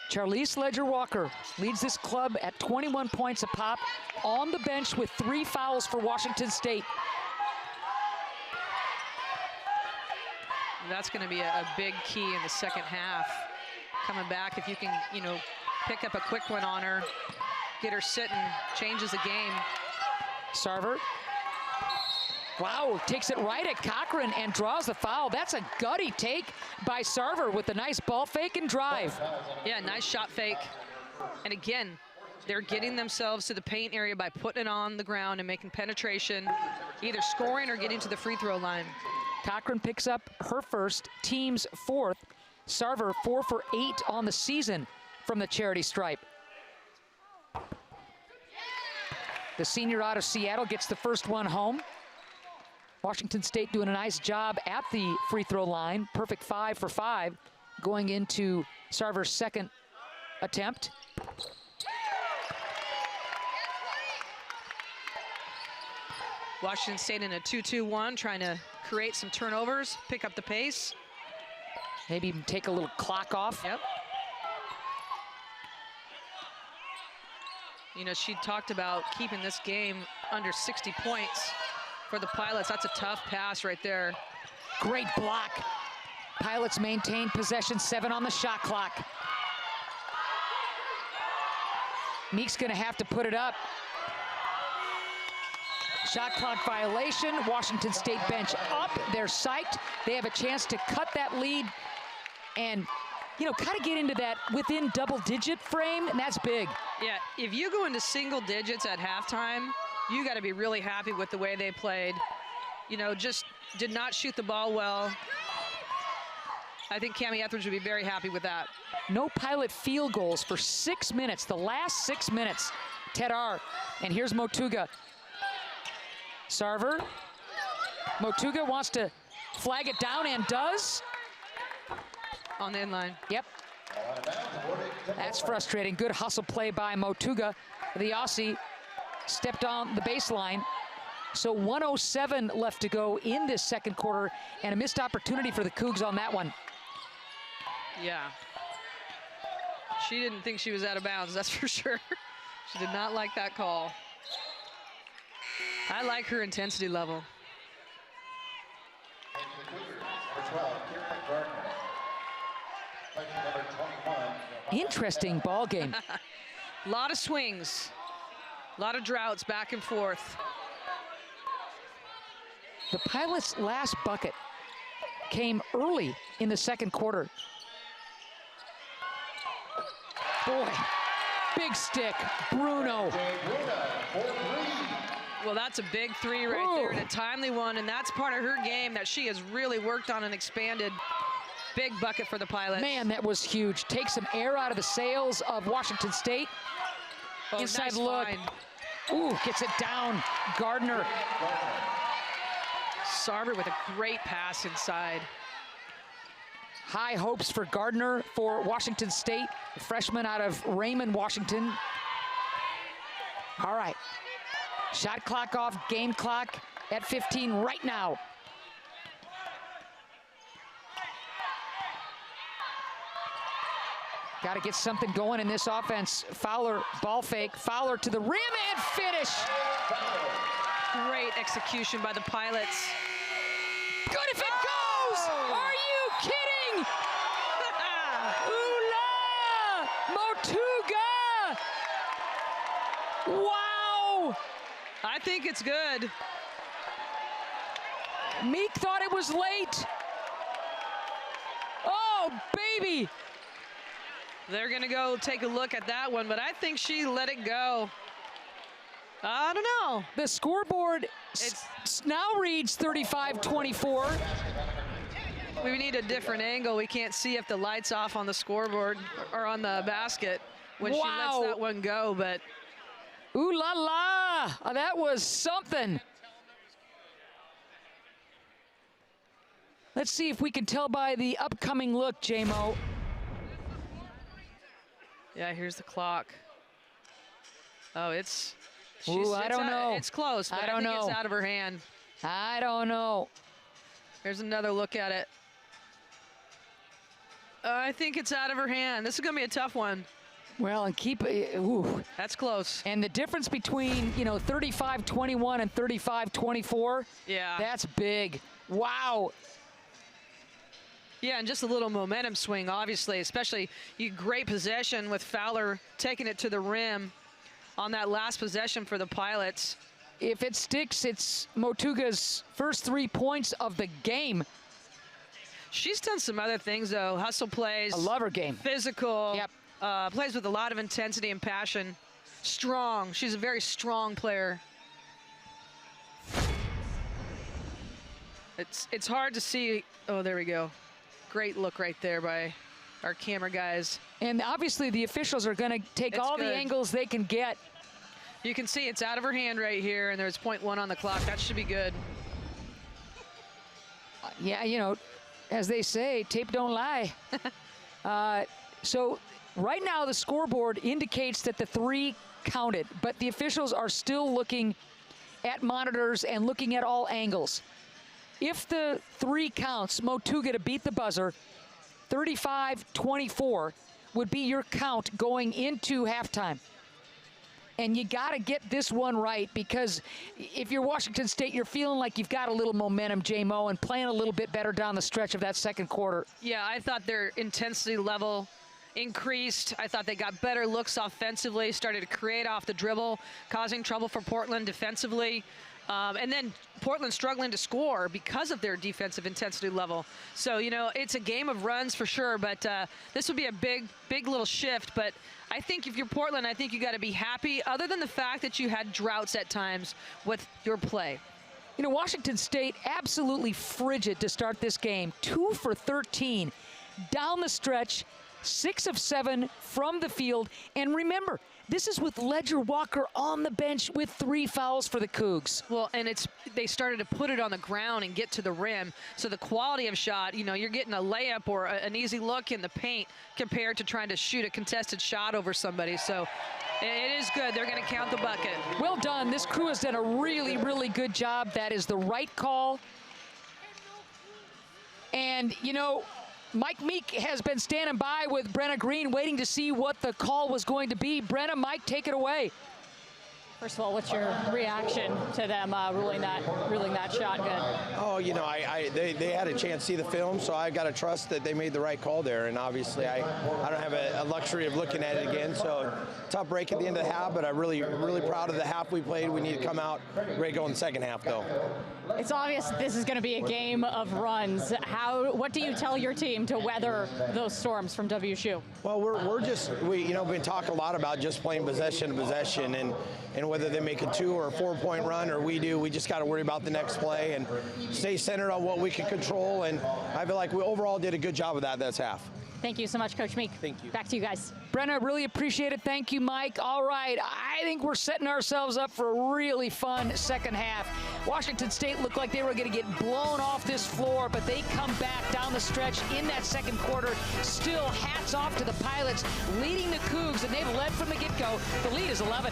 Charlize Ledger-Walker leads this club at 21 points a pop, on the bench with 3 fouls for Washington State. That's going to be a big key in the second half. Coming back, if you can, pick up a quick one on her, get her sitting, changes the game. Sarver. Wow, takes it right at Cochran and draws the foul. That's a gutty take by Sarver with a nice ball fake and drive. Yeah, nice shot fake. And again, they're getting themselves to the paint area by putting it on the ground and making penetration, either scoring or getting to the free throw line. Cochran picks up her first, team's 4th. Sarver 4 for 8 on the season from the charity stripe. The senior out of Seattle gets the first one home. Washington State doing a nice job at the free throw line. Perfect 5 for 5 going into Sarver's second attempt. Washington State in a 2-2-1, trying to create some turnovers, pick up the pace. Maybe even take a little clock off. Yep. You know, she talked about keeping this game under 60 points for the Pilots. That's a tough pass right there. Great block. Pilots maintain possession, 7 on the shot clock. Meek's gonna have to put it up. Shot clock violation. Washington State bench up. They're psyched. They have a chance to cut that lead and, you know, kind of get into that within double-digit frame, and that's big. Yeah, if you go into single digits at halftime, you got to be really happy with the way they played. You know, just did not shoot the ball well. I think Cami Etheridge would be very happy with that. No Pilot field goals for 6 minutes, the last 6 minutes. Ted R. And here's Motuga. Sarver. Motuga wants to flag it down and does. On the inline. Yep. That's frustrating. Good hustle play by Motuga. The Aussie stepped on the baseline. So 1:07 left to go in this second quarter, and a missed opportunity for the Cougs on that one. Yeah. She didn't think she was out of bounds, that's for sure. She did not like that call. I like her intensity level. Interesting ball game. A lot of swings, a lot of droughts back and forth. The Pilots' last bucket came early in the second quarter. Boy, big stick, Bruno. Well, that's a big three right there and a timely one, and that's part of her game that she has really worked on and expanded. Big bucket for the Pilots. Man, that was huge. Take some air out of the sails of Washington State. Oh, Inside nice look. find. Ooh, gets it down. Gardner. Sarver with a great pass inside. High hopes for Gardner for Washington State, the freshman out of Raymond, Washington. All right. Shot clock off, game clock at 15 right now. Got to get something going in this offense. Fowler, ball fake. Fowler to the rim and finish. Great execution by the Pilots. Good if it goes! Are you kidding? Ooh la! Motuga! Wow! I think it's good. Meek thought it was late. Oh, baby! They're gonna go take a look at that one, but I think she let it go. I don't know. The scoreboard now reads 35-24. We need a different angle. We can't see if the light's off on the scoreboard or on the basket when she lets that one go, but. Ooh la la! That was something. Let's see if we can tell by the upcoming look, J-Mo. Yeah, here's the clock. Oh, it's. Ooh, I don't know. It's close, but I don't know. It's out of her hand. I don't know. Here's another look at it. I think it's out of her hand. This is going to be a tough one. Well, and keep ooh. That's close. And the difference between, 35-21 and 35-24, yeah, that's big. Wow. Yeah, and just a little momentum swing, obviously, especially great possession with Fowler taking it to the rim on that last possession for the Pilots. If it sticks, it's Motuga's first 3 points of the game. She's done some other things, though. Hustle plays. I love her game. Physical. Yep. Plays with a lot of intensity and passion. Strong. She's a very strong player. It's hard to see. Oh, there we go. Great look right there by our camera guys. And obviously the officials are going to take all the angles they can get. You can see it's out of her hand right here, and there's 0.1 on the clock. That should be good. Yeah, as they say, tape don't lie. So right now the scoreboard indicates that the 3 counted, but the officials are still looking at monitors and looking at all angles. If the 3 counts, Motuga to beat the buzzer, 35-24 would be your count going into halftime. And you got to get this one right, because if you're Washington State, you're feeling like you've got a little momentum, J-Mo, and playing a little bit better down the stretch of that second quarter. Yeah, I thought their intensity level increased. I thought they got better looks offensively, started to create off the dribble, causing trouble for Portland defensively. And then Portland struggling to score because of their defensive intensity level. So, you know, it's a game of runs for sure, but this would be a big little shift. But I think if you're Portland, I think you got to be happy, other than the fact that you had droughts at times with your play. You know, Washington State absolutely frigid to start this game. 2 for 13 down the stretch, 6 of 7 from the field. And remember, this is with Ledger Walker on the bench with 3 fouls for the Cougs. Well, and they started to put it on the ground and get to the rim. So the quality of shot, you know, you're getting a layup or an easy look in the paint compared to trying to shoot a contested shot over somebody. So it is good. They're going to count the bucket. Well done. This crew has done a really good job. That is the right call. And, you know, Mike Meek has been standing by with Brenna Green, waiting to see what the call was going to be. Brenna, Mike, take it away. First of all, what's your reaction to them ruling that shot good? Oh, you know, they had a chance to see the film, so I got to trust that they made the right call there. And obviously, I don't have a luxury of looking at it again. So tough break at the end of the half, but I'm really proud of the half we played. We need to come out ready to go in the second half, though. It's obvious this is going to be a game of runs. What do you tell your team to weather those storms from WSU? Well, we've been talking a lot about just playing possession to possession, and whether they make a 2 or a 4-point run or we do, we just got to worry about the next play and stay centered on what we can control. And I feel like we overall did a good job of that this half. Thank you so much, Coach Meek. Thank you. Back to you guys. Brenna, really appreciate it. Thank you, Mike. All right, I think we're setting ourselves up for a really fun second half. Washington State looked like they were going to get blown off this floor, but they come back down the stretch in that second quarter. Still, hats off to the Pilots leading the Cougs, and they've led from the get-go. The lead is 11.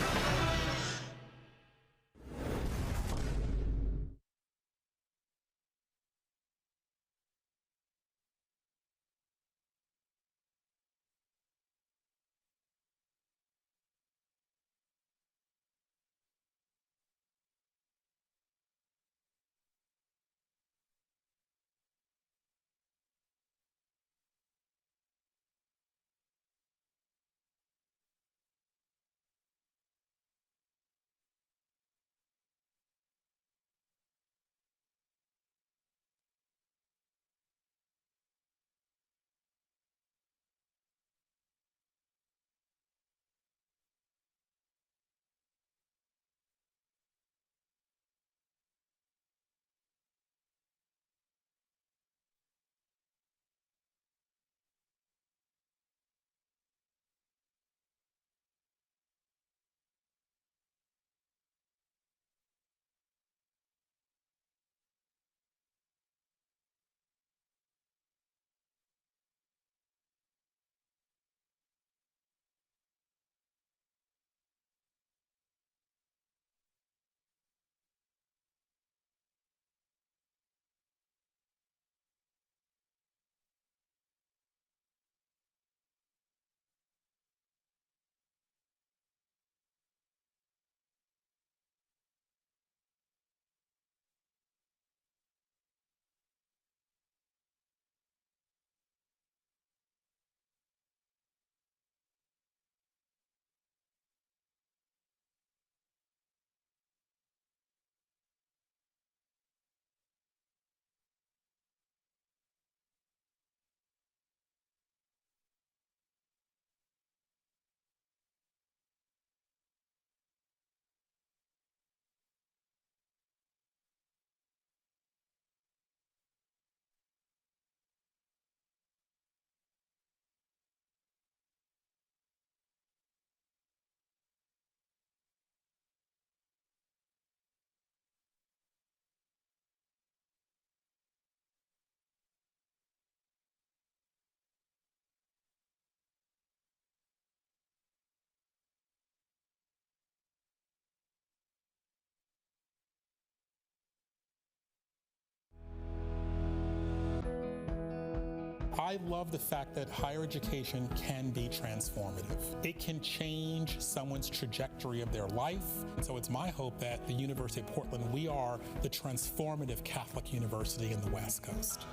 I love the fact that higher education can be transformative. It can change someone's trajectory of their life. So it's my hope that the University of Portland, we are the transformative Catholic university in the West Coast.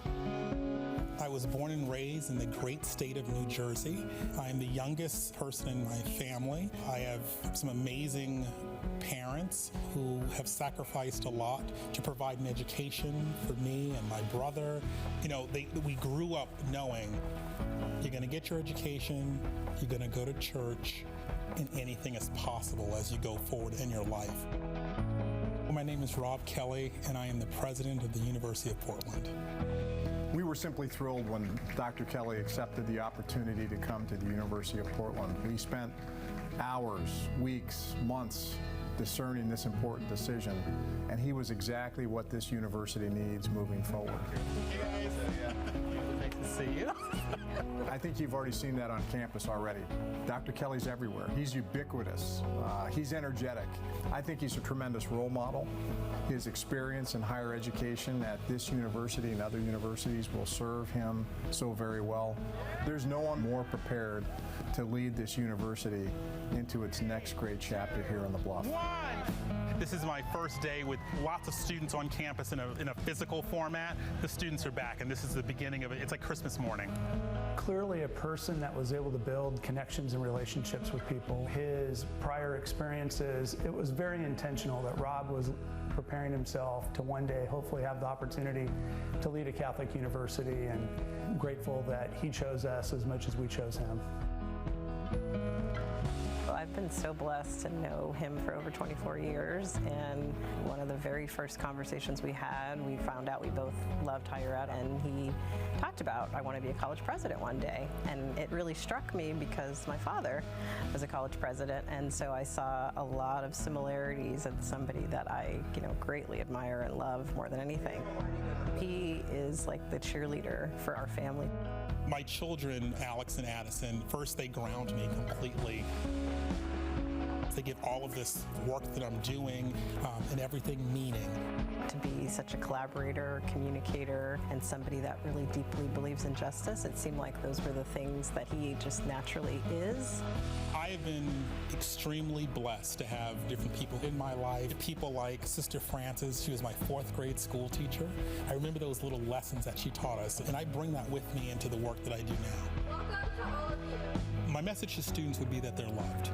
I was born and raised in the great state of New Jersey. I'm the youngest person in my family. I have some amazing parents who have sacrificed a lot to provide an education for me and my brother. You know, we grew up knowing you're going to get your education, you're going to go to church, and anything is possible as you go forward in your life. My name is Rob Kelly, and I am the president of the University of Portland. We were simply thrilled when Dr. Kelly accepted the opportunity to come to the University of Portland. We spent hours, weeks, months discerning this important decision, and he was exactly what this university needs moving forward. Hey guys. Nice to see you. I think you've already seen that on campus already. Dr. Kelly's everywhere. He's ubiquitous. He's energetic. I think he's a tremendous role model. His experience in higher education at this university and other universities will serve him so very well. There's no one more prepared to lead this university into its next great chapter here on the Bluff. This is my first day with lots of students on campus in a physical format. The students are back, and this is the beginning of it. It's like Christmas morning. Clearly a person that was able to build connections and relationships with people. His prior experiences, it was very intentional that Rob was preparing himself to one day hopefully have the opportunity to lead a Catholic university, and grateful that he chose us as much as we chose him. I've been so blessed to know him for over 24 years, and one of the very first conversations we had, we found out we both loved higher ed, and he talked about, I want to be a college president one day. And it really struck me because my father was a college president, and so I saw a lot of similarities in somebody that I, greatly admire and love more than anything. He is like the cheerleader for our family. My children, Alex and Addison, first they ground me completely. They give all of this work that I'm doing and everything meaning. To be such a collaborator, communicator, and somebody that really deeply believes in justice, it seemed like those were the things that he just naturally is. I have been extremely blessed to have different people in my life. People like Sister Frances, she was my 4th grade school teacher. I remember those little lessons that she taught us, and I bring that with me into the work that I do now. Welcome to all of you. My message to students would be that they're loved.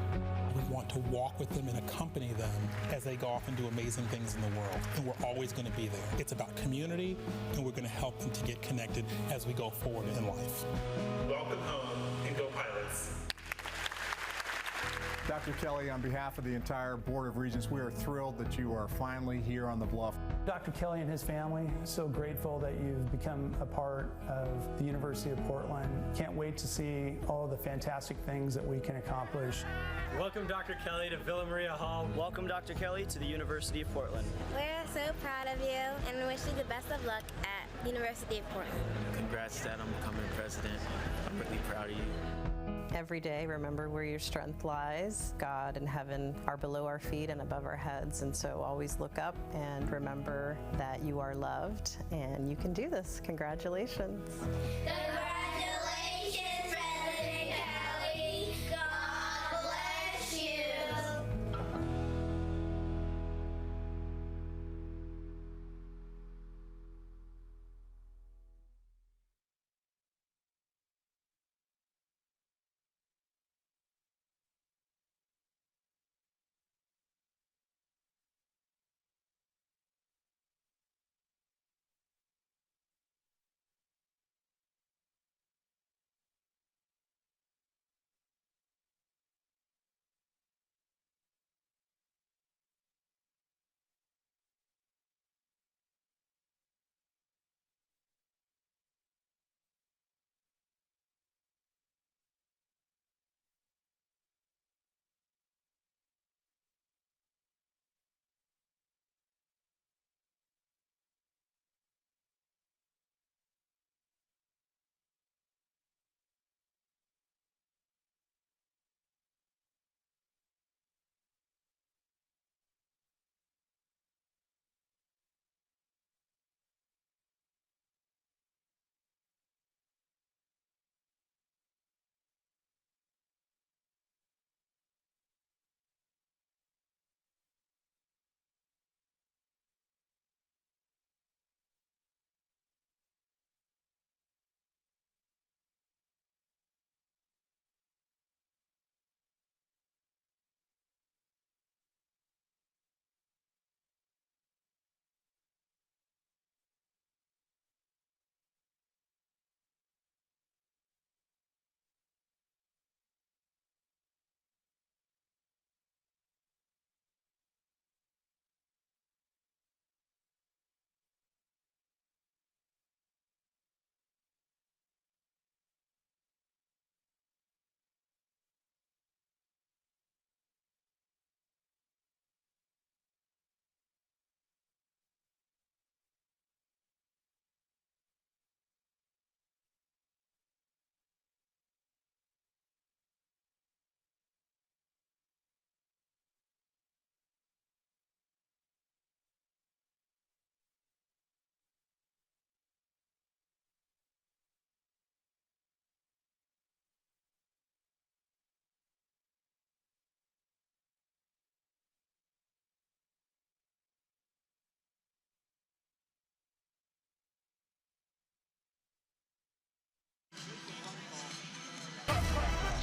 We want to walk with them and accompany them as they go off and do amazing things in the world. And we're always going to be there. It's about community, and we're going to help them to get connected as we go forward in life. Welcome home, and go Pilots. Dr. Kelly, on behalf of the entire Board of Regents, we are thrilled that you are finally here on the Bluff. Dr. Kelly and his family, so grateful that you've become a part of the University of Portland. Can't wait to see all of the fantastic things that we can accomplish. Welcome, Dr. Kelly, to Villa Maria Hall. Welcome, Dr. Kelly, to the University of Portland. We're so proud of you and wish you the best of luck at University of Portland. Congrats, Dad, on becoming president. I'm really proud of you. Every day, remember where your strength lies. God and heaven are below our feet and above our heads, and so always look up and remember that you are loved and you can do this. Congratulations.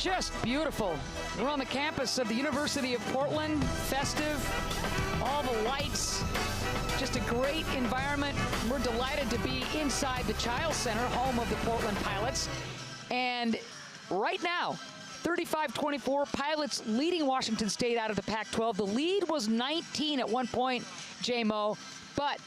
just beautiful. We're on the campus of the University of Portland, festive, all the lights, just a great environment. We're delighted to be inside the Chiles Center, home of the Portland Pilots. And right now, 35-24, Pilots leading Washington State out of the Pac-12. The lead was 19 at one point, J-Mo, but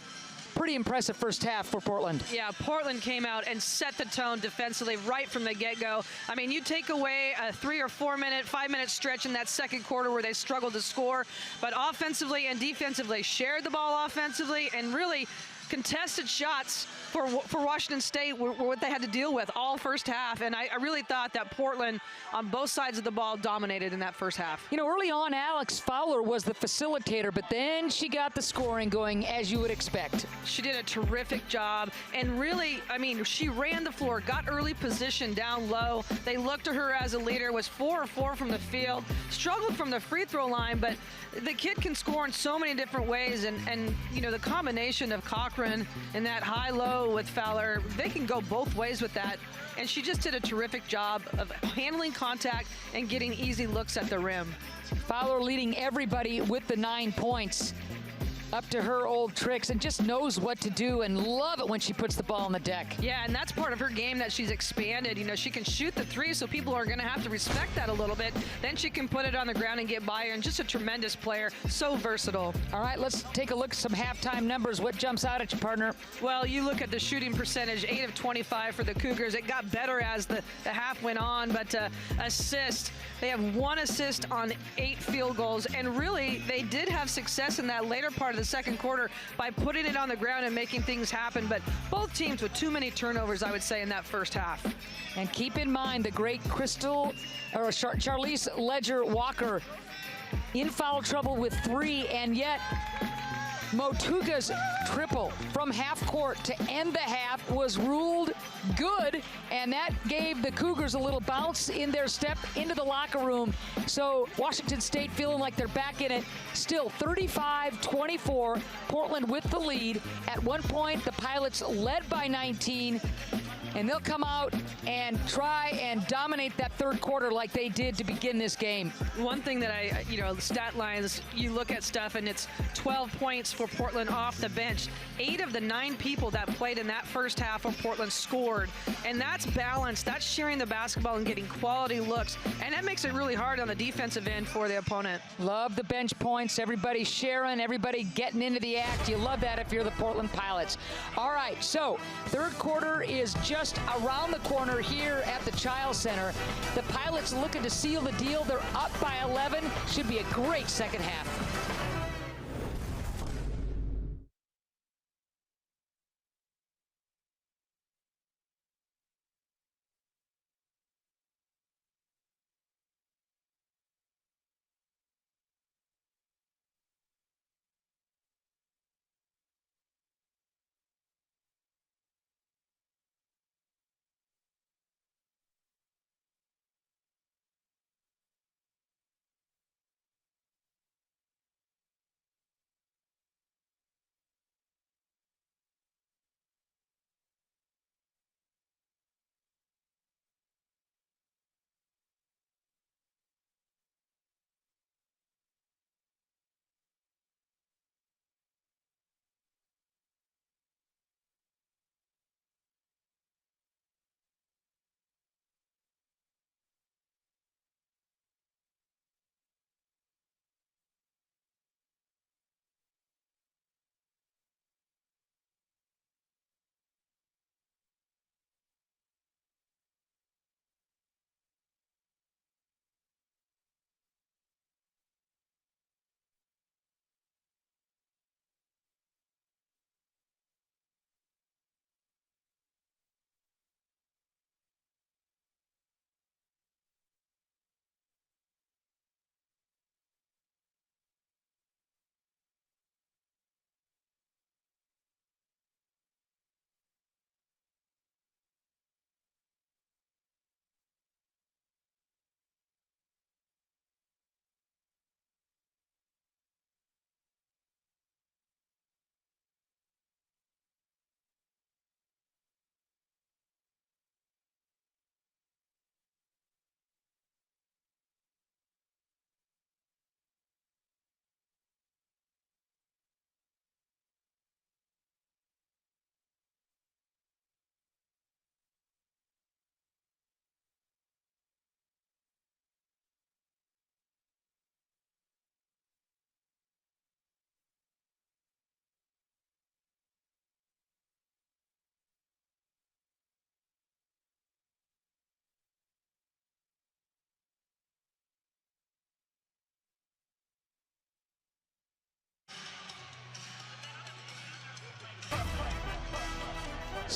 pretty impressive first half for Portland. Yeah, Portland came out and set the tone defensively right from the get-go. I mean, you take away a 3 or 4 minute, 5 minute stretch in that second quarter where they struggled to score, but offensively and defensively shared the ball offensively and really contested shots for Washington State were what they had to deal with all first half. And I really thought that Portland on both sides of the ball dominated in that first half. You know, early on, Alex Fowler was the facilitator, but then she got the scoring going as you would expect. She did a terrific job. And really, I mean, she ran the floor, got early position down low. They looked to her as a leader, was 4 of 4 from the field, struggled from the free throw line, but the kid can score in so many different ways. And you know, the combination of Cochran and that high-low with Fowler, they can go both ways with that. And she just did a terrific job of handling contact and getting easy looks at the rim. Fowler leading everybody with the 9 points. Up to her old tricks and just knows what to do, and love it when she puts the ball on the deck. Yeah, and that's part of her game that she's expanded. You know, she can shoot the three, so people are going to have to respect that a little bit. Then she can put it on the ground and get by her, and just a tremendous player, so versatile. All right, let's take a look at some halftime numbers. What jumps out at you, partner? Well, you look at the shooting percentage, 8 of 25 for the Cougars. It got better as the half went on, but assist, they have 1 assist on 8 field goals, and really, they did have success in that later part of the second quarter by putting it on the ground and making things happen, but both teams with too many turnovers, I would say, in that first half. And keep in mind the great Charlize Ledger Walker in foul trouble with 3, and yet Motuga's triple from half court to end the half was ruled good, and that gave the Cougars a little bounce in their step into the locker room. So Washington State feeling like they're back in it. Still 35-24, Portland with the lead. At one point, the Pilots led by 19. And they'll come out and try and dominate that third quarter like they did to begin this game. One thing that stat lines, you look at stuff and it's 12 points for Portland off the bench. 8 of the 9 people that played in that first half of Portland scored. And that's balance, that's sharing the basketball and getting quality looks. And that makes it really hard on the defensive end for the opponent. Love the bench points, everybody sharing, everybody getting into the act. You love that if you're the Portland Pilots. All right, so third quarter is just around the corner here at the Chiles Center. The Pilots looking to seal the deal. They're up by 11. Should be a great second half.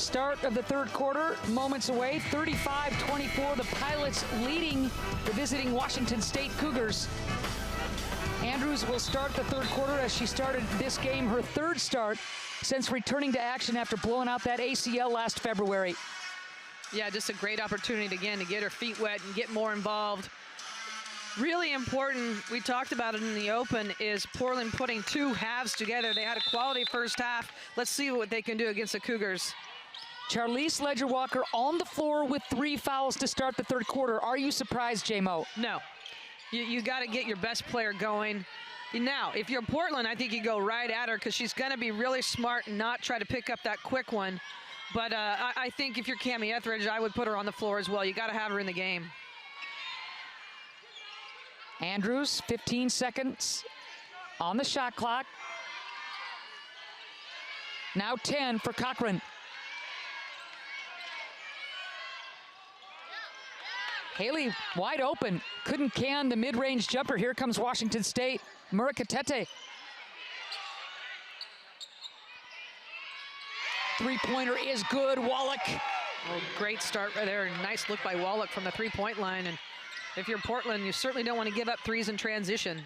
Start of the third quarter, moments away, 35-24. The Pilots leading the visiting Washington State Cougars. Andrews will start the third quarter as she started this game, her third start since returning to action after blowing out that ACL last February. Yeah, just a great opportunity again to get her feet wet and get more involved. Really important, we talked about it in the open, is Portland putting two halves together. They had a quality first half. Let's see what they can do against the Cougars. Charlize Leger-Walker on the floor with 3 fouls to start the third quarter. Are you surprised, J-Mo? No. You got to get your best player going. Now, if you're Portland, I think you go right at her because she's going to be really smart and not try to pick up that quick one. But I think if you're Cami Etheridge, I would put her on the floor as well. You got to have her in the game. Andrews, 15 seconds on the shot clock. Now 10 for Cochran. Haley wide open, couldn't can the mid-range jumper. Here comes Washington State. Murakatete. Three-pointer is good, Wallach. Oh, great start right there. Nice look by Wallach from the three-point line. And if you're Portland, you certainly don't want to give up threes in transition.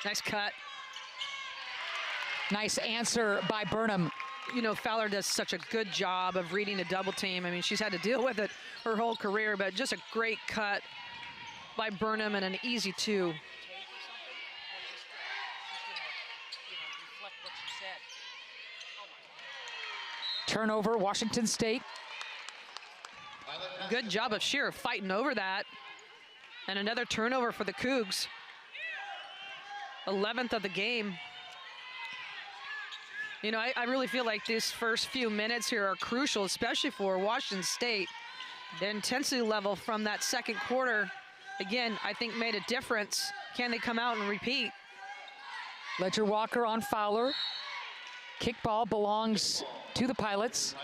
Nice cut. Nice answer by Burnham. You know, Fowler does such a good job of reading a double team. I mean, she's had to deal with it her whole career, but just a great cut by Burnham and an easy two. Turnover, Washington State. Good job of Shearer fighting over that. And another turnover for the Cougs. 11th of the game. You know, I really feel like these first few minutes here are crucial, especially for Washington State. The intensity level from that second quarter, again, I think made a difference. Can they come out and repeat? Leger-Walker on Fowler. Kickball belongs to the Pilots.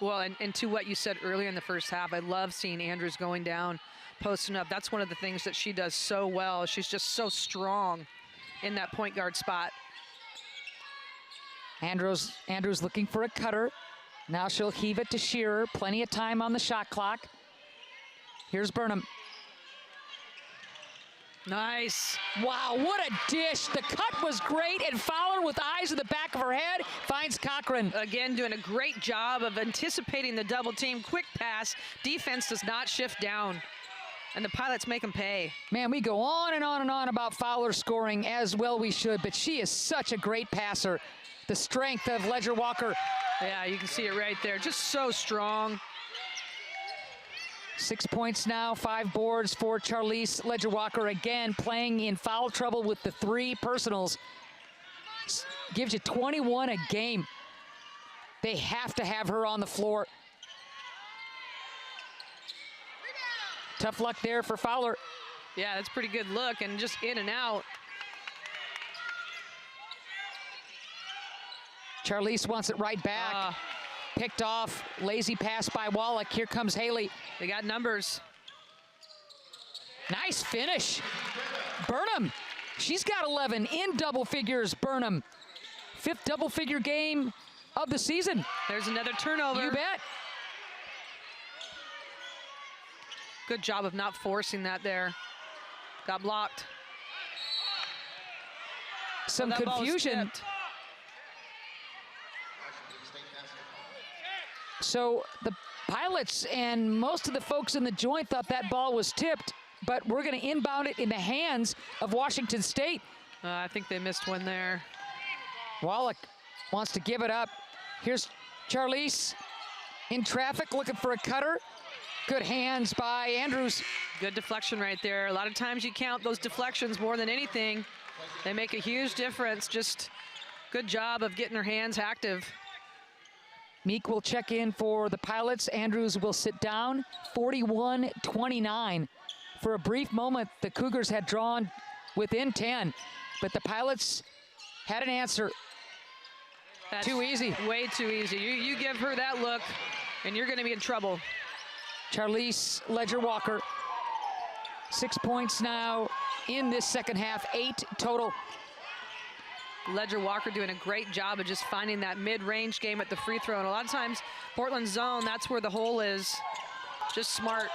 Well, and to what you said earlier in the first half, I love seeing Andrews going down, posting up. That's one of the things that she does so well. She's just so strong in that point guard spot. Andrews looking for a cutter. Now she'll heave it to Shearer. Plenty of time on the shot clock. Here's Burnham. Nice. Wow, what a dish. The cut was great, and Fowler, with eyes in the back of her head, finds Cochran. Again, doing a great job of anticipating the double team. Quick pass. Defense does not shift down, and the Pilots make them pay. Man, we go on and on and on about Fowler scoring, as well we should, but she is such a great passer. The strength of Leger-Walker. Yeah, you can see it right there. Just so strong. 6 points now, 5 boards for Charlize Leger-Walker. Again, playing in foul trouble with the 3 personals. Gives you 21 a game. They have to have her on the floor. Tough luck there for Fowler. Yeah, that's a pretty good look, and just in and out. Charlize wants it right back. Picked off, lazy pass by Wallach. Here comes Haley. They got numbers. Nice finish. Burnham, she's got 11 in double figures, Burnham. 5th double-figure game of the season. There's another turnover. You bet. Good job of not forcing that there. Got blocked. Some confusion. So the Pilots and most of the folks in the joint thought that ball was tipped, but we're going to inbound it in the hands of Washington State. I think they missed one there. Wallach wants to give it up. Here's Charlize in traffic looking for a cutter. Good hands by Andrews. Good deflection right there. A lot of times you count those deflections more than anything. They make a huge difference. Just good job of getting her hands active. Meek will check in for the Pilots. Andrews will sit down. 41-29. For a brief moment, the Cougars had drawn within 10, but the Pilots had an answer. That's too easy. Way too easy. You give her that look, and you're going to be in trouble. Charlize Leger-Walker. 6 points now in this second half, 8 total. Ledger Walker doing a great job of just finding that mid-range game at the free throw. And a lot of times, Portland's zone, that's where the hole is. Just smart.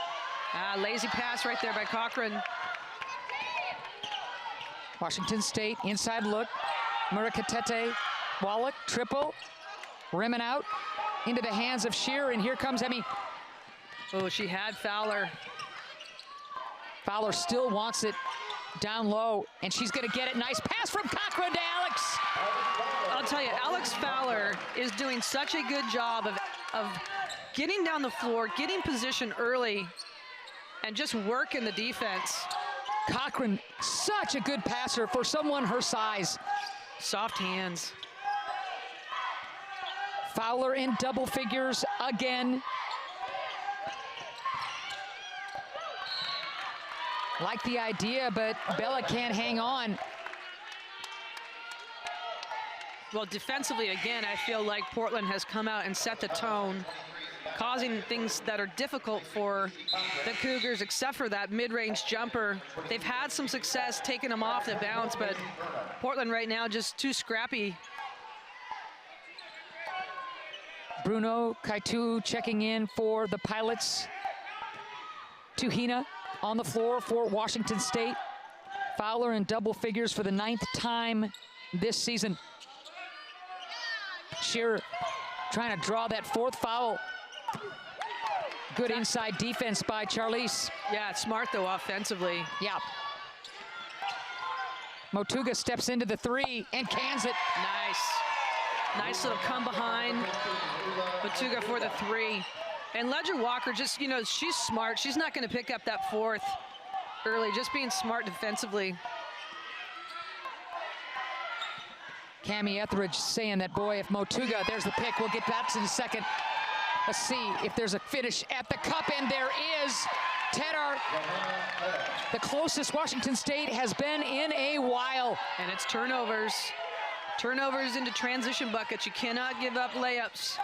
Lazy pass right there by Cochran. Washington State, inside look. Murakatete, Wallach, triple. Rimming out into the hands of Shear, and here comes Emmy. Oh, she had Fowler. Fowler still wants it down low, and she's gonna get it. Nice pass from Cochran to Alex. I'll tell you, Alex Fowler is doing such a good job of getting down the floor, getting position early, and just working the defense. Cochran, such a good passer for someone her size. Soft hands. Fowler in double figures again. Like the idea, but Bella can't hang on. Well, defensively, again, I feel like Portland has come out and set the tone, causing things that are difficult for the Cougars, except for that mid-range jumper. They've had some success taking them off the bounce, but Portland right now just too scrappy. Bruno Kaitu checking in for the Pilots. Tuhina on the floor for Washington State. Fowler in double figures for the 9th time this season. Shearer trying to draw that 4th foul. Good inside defense by Charlize. Yeah, it's smart though offensively. Yeah. Motuga steps into the 3 and cans it. Nice. Nice little come behind. Motuga for the 3. And Ledger Walker just, you know, she's smart. She's not going to pick up that 4th early, just being smart defensively. Cammie Etheridge saying that, boy, if Motuga, there's the pick, we'll get back to the second. Let's see if there's a finish at the cup, and there is. Tedder, the closest Washington State has been in a while. And it's turnovers. Turnovers into transition buckets. You cannot give up layups.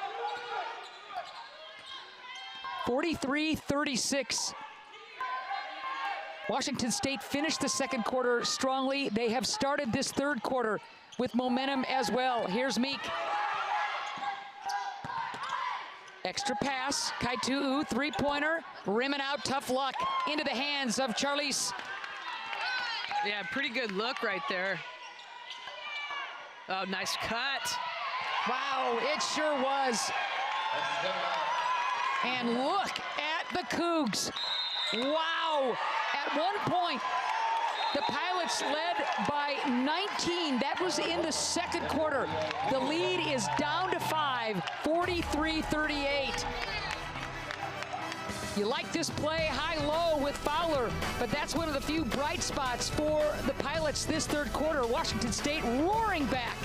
43-36. Washington State finished the second quarter strongly. They have started this third quarter with momentum as well. Here's Meek. Extra pass, Kaitu, 3-pointer, rimming out, tough luck, into the hands of Charlize. Yeah, pretty good look right there. Oh, nice cut. Wow, it sure was. And look at the Cougs. Wow, at one point, the Pilots led by 19. That was in the second quarter. The lead is down to 5, 43-38. You like this play high-low with Fowler, but that's one of the few bright spots for the Pilots this third quarter. Washington State roaring back.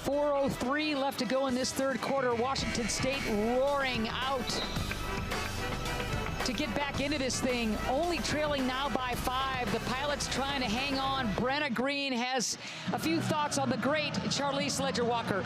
.403 left to go in this third quarter. Washington State roaring out to get back into this thing, only trailing now by 5. The Pilots trying to hang on. Brenna Green has a few thoughts on the great Charlize Leger-Walker.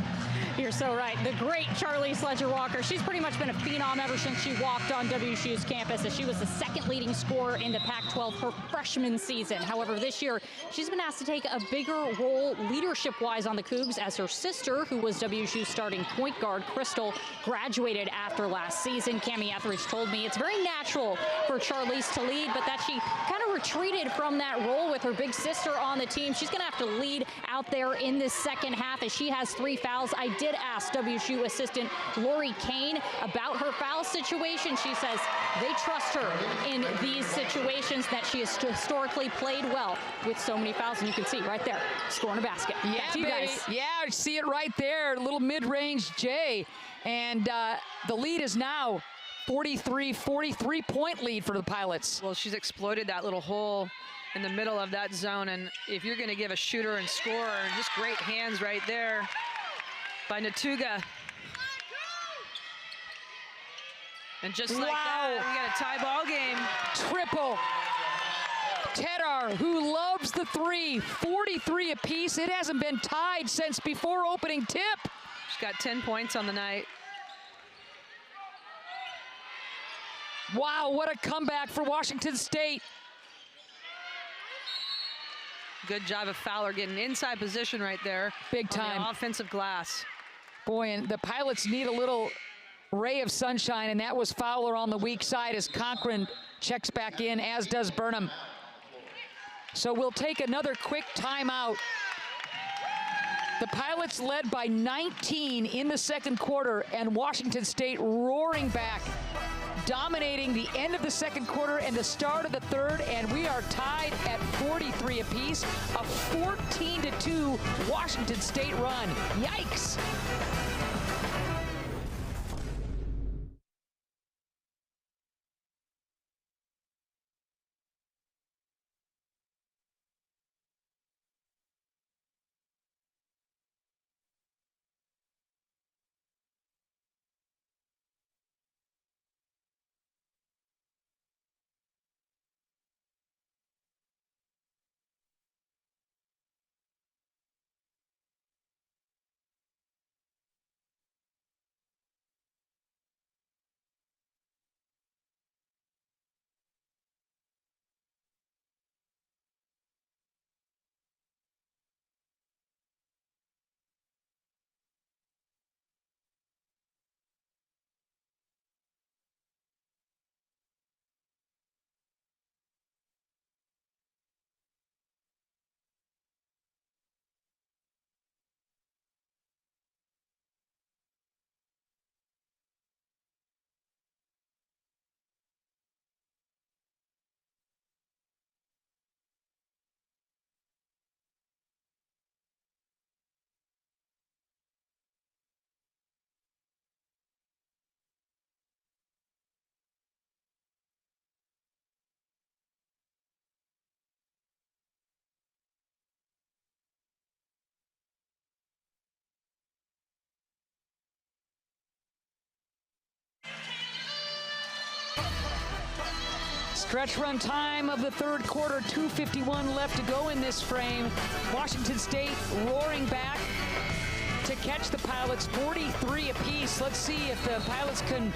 You're so right. The great Charlize Leger-Walker. She's pretty much been a phenom ever since she walked on WSU's campus, as she was the second leading scorer in the Pac-12 her freshman season. However, this year, she's been asked to take a bigger role leadership-wise on the Cougs, as her sister, who was WSU's starting point guard, Crystal, graduated after last season. Cami Etheridge told me it's very natural for Charlize to lead, but that she kind of retreated from that role with her big sister on the team. She's going to have to lead out there in this second half, as she has 3 fouls. I did ask WSU assistant Lori Kane about her foul situation. She says they trust her in these situations, that she has historically played well with so many fouls, and you can see right there, scoring a basket. Yeah, back to you guys. Yeah, see it right there, little mid-range J, and the lead is now 43-point lead for the Pilots. Well, she's exploited that little hole in the middle of that zone, and if you're going to give a shooter and scorer, just great hands right there by Natuga. And just like that, we got a tie ball game. Triple. Tedar, who loves the 3, 43 apiece. It hasn't been tied since before opening tip. She's got 10 points on the night. Wow, what a comeback for Washington State. Good job of Fowler getting inside position right there. Big time. On the offensive glass. Boy, and the Pilots need a little ray of sunshine, and that was Fowler on the weak side as Cochran checks back in, as does Burnham. So we'll take another quick timeout. The Pilots led by 19 in the second quarter, and Washington State roaring back, dominating the end of the second quarter and the start of the third, and we are tied at 43 apiece. A 14-2 Washington State run. Yikes. Stretch run time of the third quarter, 2:51 left to go in this frame. Washington State roaring back to catch the Pilots, 43 apiece. Let's see if the Pilots can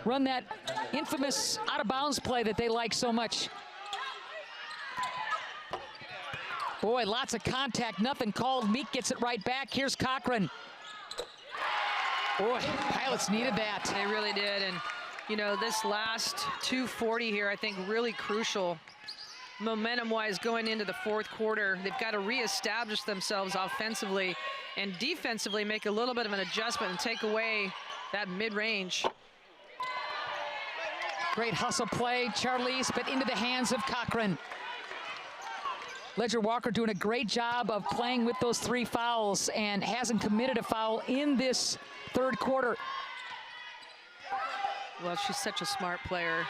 run that infamous out-of-bounds play that they like so much. Boy, lots of contact, nothing called. Meek gets it right back. Here's Cochran. Boy, Pilots needed that. They really did, and you know, this last 2:40 here, I think really crucial momentum-wise going into the fourth quarter. They've got to reestablish themselves offensively and defensively, make a little bit of an adjustment and take away that mid-range. Great hustle play, Charlize, but into the hands of Cochran. Leger-Walker doing a great job of playing with those 3 fouls and hasn't committed a foul in this third quarter. Well, she's such a smart player.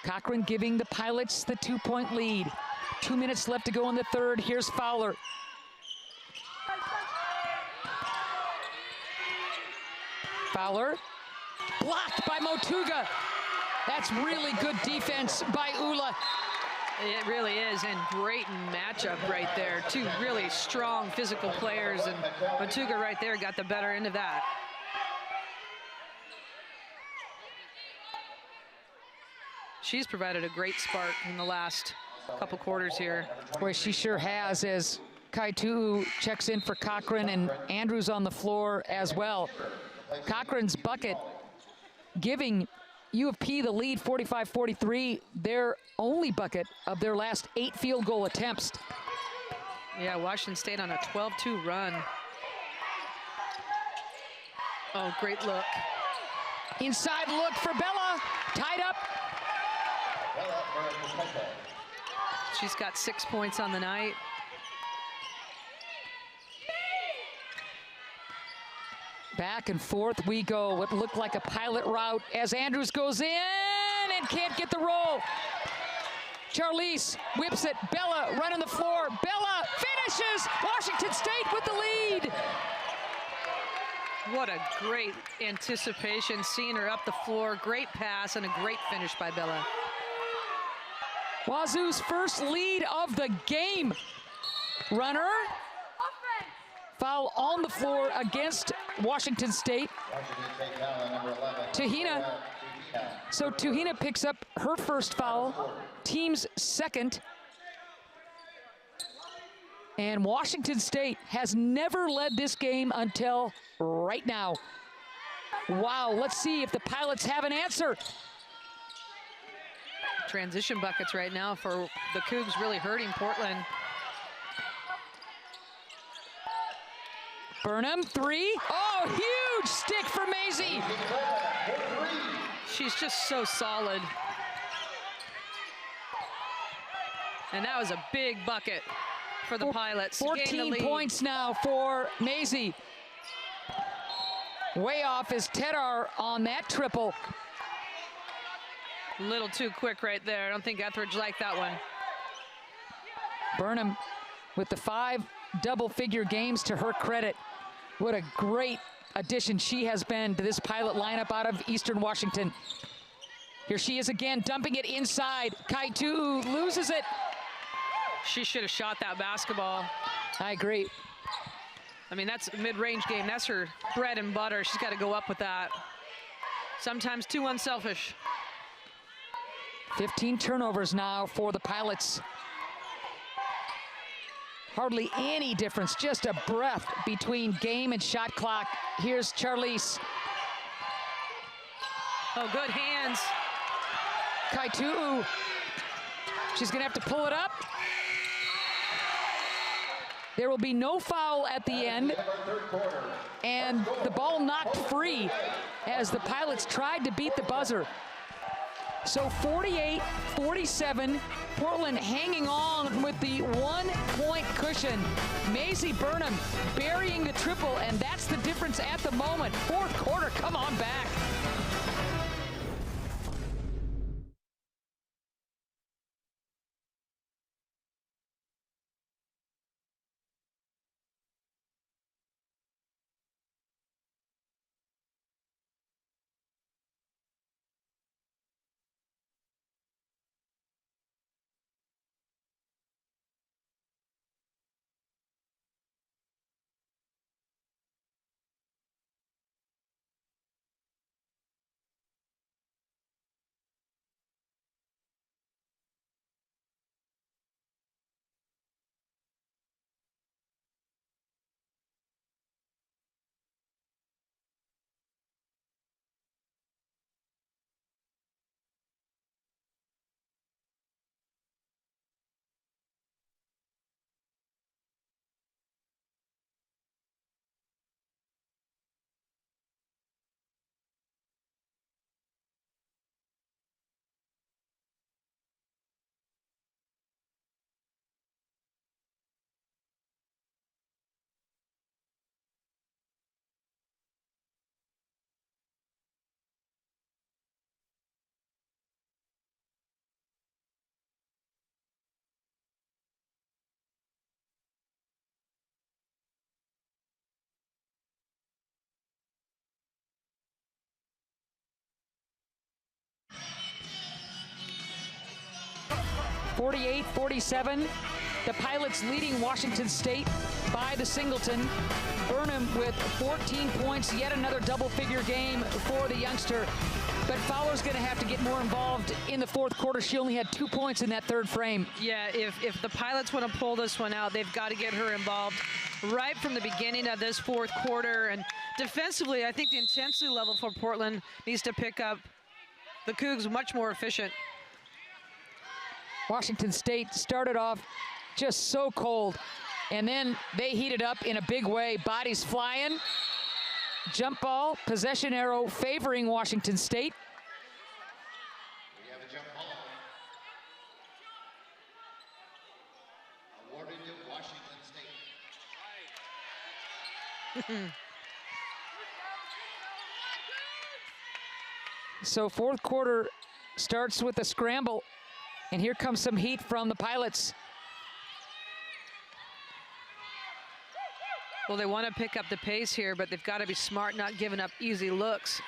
Cochran giving the Pilots the 2-point lead. 2 minutes left to go in the third. Here's Fowler. Fowler Blocked by Motuga. That's really good defense by Ula. It really is, and great matchup right there. Two really strong physical players, and Motuga right there got the better end of that. She's provided a great spark in the last couple quarters here. Boy, she sure has, as Kai Tu'u checks in for Cochran, and Andrews on the floor as well. Cochran's bucket giving U of P the lead, 45-43, their only bucket of their last 8 field goal attempts. Yeah, Washington State on a 12-2 run. Oh, great look. Inside look for Bella, tied up. She's got 6 points on the night. Back and forth we go. What looked like a pilot route as Andrews goes in and can't get the roll. Charlize whips it. Bella running the floor. Bella finishes. Washington State with the lead. What a great anticipation, seeing her up the floor. Great pass and a great finish by Bella. Wazoo's first lead of the game. Runner. Foul on the floor against Washington State. Tuhina. So Tuhina picks up her first foul, team's second. And Washington State has never led this game until right now. Wow, let's see if the Pilots have an answer. Transition buckets right now for the Cougs, really hurting Portland. Burnham, 3. Oh, huge stick for Maisie. She's just so solid. And that was a big bucket for the Pilots. 14 points now for Maisie. Way off is Tedar on that triple. A little too quick right there. I don't think Etheridge liked that one. Burnham with the 5 double-figure games to her credit. What a great addition she has been to this Pilot lineup out of Eastern Washington. Here she is again, dumping it inside. Kai Tu'u loses it. She should have shot that basketball. I agree. I mean, that's a mid-range game. That's her bread and butter. She's got to go up with that. Sometimes too unselfish. 15 turnovers now for the Pilots. Hardly any difference, just a breath between game and shot clock. Here's Charlize. Oh, good hands. Kai Tu'u. She's gonna have to pull it up. There will be no foul at the end. And the ball knocked free as the Pilots tried to beat the buzzer. So 48-47, Portland hanging on with the 1-point cushion. Maisie Burnham burying the triple, and that's the difference at the moment. Fourth quarter, come on back. 48-47. The Pilots leading Washington State by the singleton. Burnham with 14 points, yet another double-figure game for the youngster. But Fowler's going to have to get more involved in the fourth quarter. She only had 2 points in that third frame. Yeah, if the Pilots want to pull this one out, they've got to get her involved right from the beginning of this fourth quarter. And defensively, I think the intensity level for Portland needs to pick up. The Cougs much more efficient. Washington State started off just so cold, and then they heated up in a big way. Bodies flying. Jump ball, possession arrow favoring Washington State. We have a jump ball. Awarded to Washington State. So fourth quarter starts with a scramble, and here comes some heat from the Pilots. Well, they want to pick up the pace here, but they've got to be smart, not giving up easy looks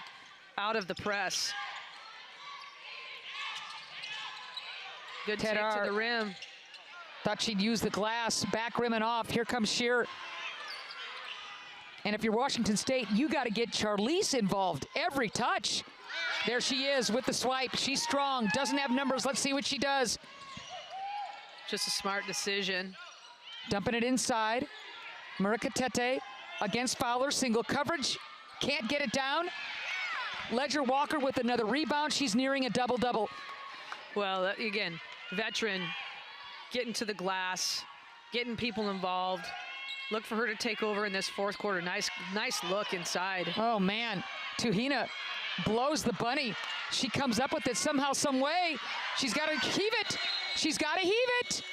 out of the press. Good take to the rim. Thought she'd use the glass, back rim and off. Here comes Shear. And if you're Washington State, you got to get Charlize involved every touch. There she is with the swipe. She's strong, doesn't have numbers. Let's see what she does. Just a smart decision. Dumping it inside. Murakatete against Fowler, single coverage, can't get it down. Ledger Walker with another rebound. She's nearing a double-double. Well, again, veteran, getting to the glass, getting people involved. Look for her to take over in this fourth quarter. Nice look inside. Oh, man. Tuhina blows the bunny. She comes up with it somehow, some way. She's got to heave it. She's got to heave it.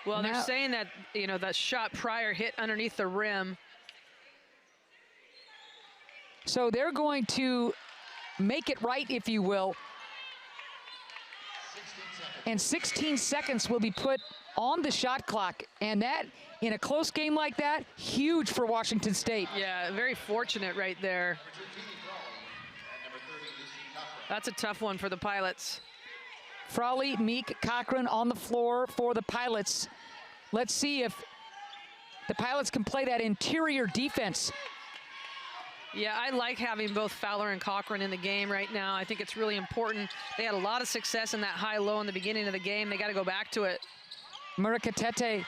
Well, they're saying that, that shot prior hit underneath the rim. So they're going to make it right, if you will. And 16 seconds will be put on the shot clock. And that, in a close game like that, huge for Washington State. Yeah, very fortunate right there. That's a tough one for the Pilots. Frawley, Meek, Cochran on the floor for the Pilots. Let's see if the Pilots can play that interior defense. Yeah, I like having both Fowler and Cochran in the game right now. I think it's really important. They had a lot of success in that high-low in the beginning of the game. They got to go back to it. Murakatete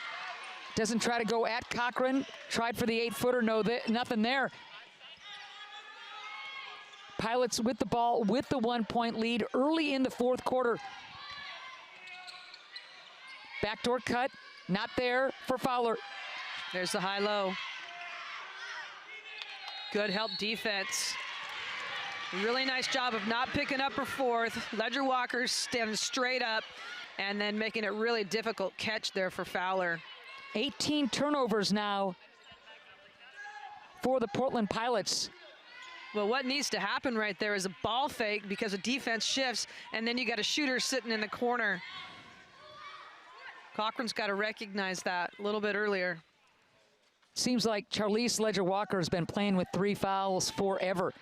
doesn't try to go at Cochran. Tried for the 8-footer, nothing there. Pilots with the ball, with the 1-point lead early in the fourth quarter. Backdoor cut, not there for Fowler. There's the high-low. Good help defense. Really nice job of not picking up her fourth. Ledger Walker standing straight up and then making it really difficult catch there for Fowler. 18 turnovers now for the Portland Pilots. Well, what needs to happen right there is a ball fake because the defense shifts, and then you got a shooter sitting in the corner. Cochran's got to recognize that a little bit earlier. Seems like Charlize Ledger Walker has been playing with 3 fouls forever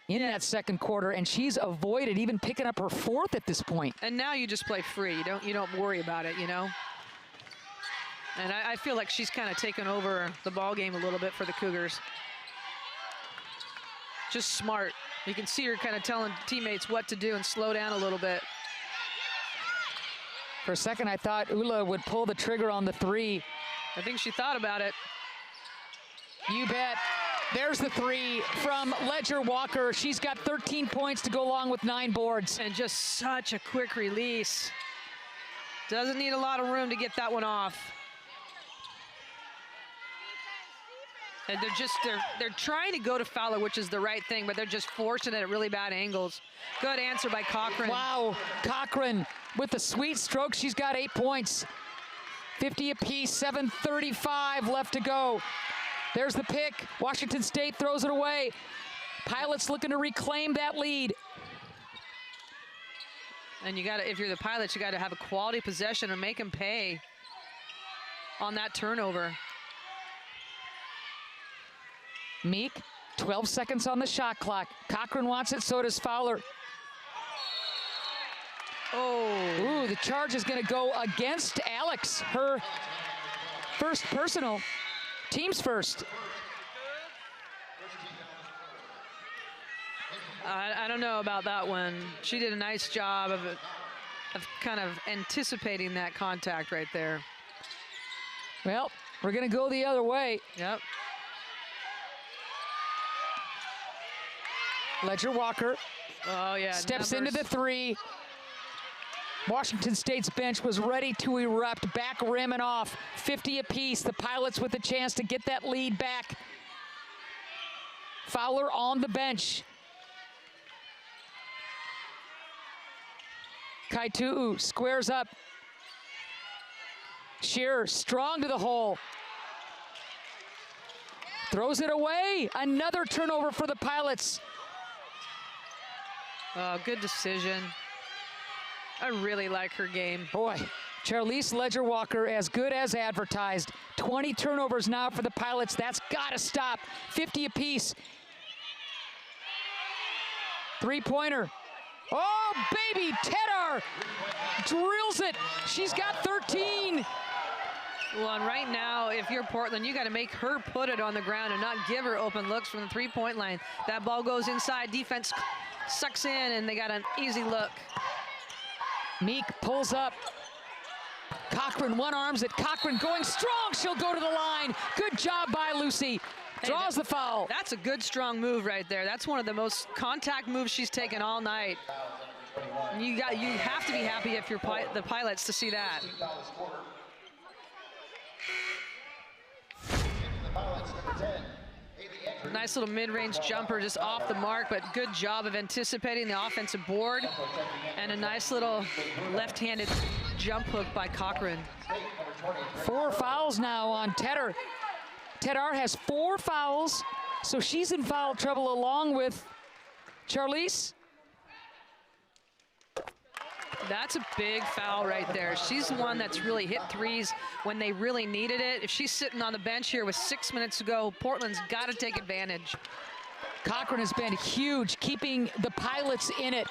in that second quarter, and she's avoided even picking up her fourth at this point. And now you just play free. You don't worry about it, And I feel like she's kind of taken over the ball game a little bit for the Cougars. Just smart. You can see her kind of telling teammates what to do and slow down a little bit. For a second, I thought Ula would pull the trigger on the 3. I think she thought about it. You bet. There's the 3 from Ledger Walker. She's got 13 points to go along with 9 boards. And just such a quick release. Doesn't need a lot of room to get that one off. And they're trying to go to Fowler, which is the right thing, but they're just forcing it at really bad angles. Good answer by Cochran. Wow, Cochran with the sweet stroke. She's got 8 points. 50 apiece, 7:35 left to go. There's the pick. Washington State throws it away. Pilots looking to reclaim that lead. And if you're the Pilots, you gotta have a quality possession and make them pay on that turnover. Meek, 12 seconds on the shot clock. Cochran wants it, so does Fowler. Oh. Ooh, the charge is going to go against Alex. Her first personal. Team's first. I don't know about that one. She did a nice job of kind of anticipating that contact right there. Well, we're going to go the other way. Yep. Ledger Walker steps into the three. Washington State's bench was ready to erupt, back rim and off, 50 apiece. The Pilots with a chance to get that lead back. Fowler on the bench. Kaitu'u squares up. Shearer strong to the hole. Throws it away. Another turnover for the Pilots. Oh, good decision. I really like her game. Boy, Charlize Ledger-Walker as good as advertised. 20 turnovers now for the Pilots. That's got to stop. 50 apiece. Three-pointer. Oh, baby, Tedar drills it. She's got 13. Well, and right now, if you're Portland, you got to make her put it on the ground and not give her open looks from the three-point line. That ball goes inside, defense sucks in, and they got an easy look. Meek pulls up. Cochran one-arms it. Cochran going strong. She'll go to the line. Good job by Lucy. Draws the foul. That's a good, strong move right there. That's one of the most contact moves she's taken all night. You have to be happy if you're the Pilots to see that. Nice little mid-range jumper just off the mark, but good job of anticipating the offensive board. And a nice little left-handed jump hook by Cochran. 4 fouls now on Tedar. Tedar has 4 fouls, so she's in foul trouble along with Charlize. That's a big foul right there. She's the one that's really hit threes when they really needed it. If she's sitting on the bench here with 6 minutes to go, Portland's got to take advantage. Cochran has been huge, keeping the Pilots in it.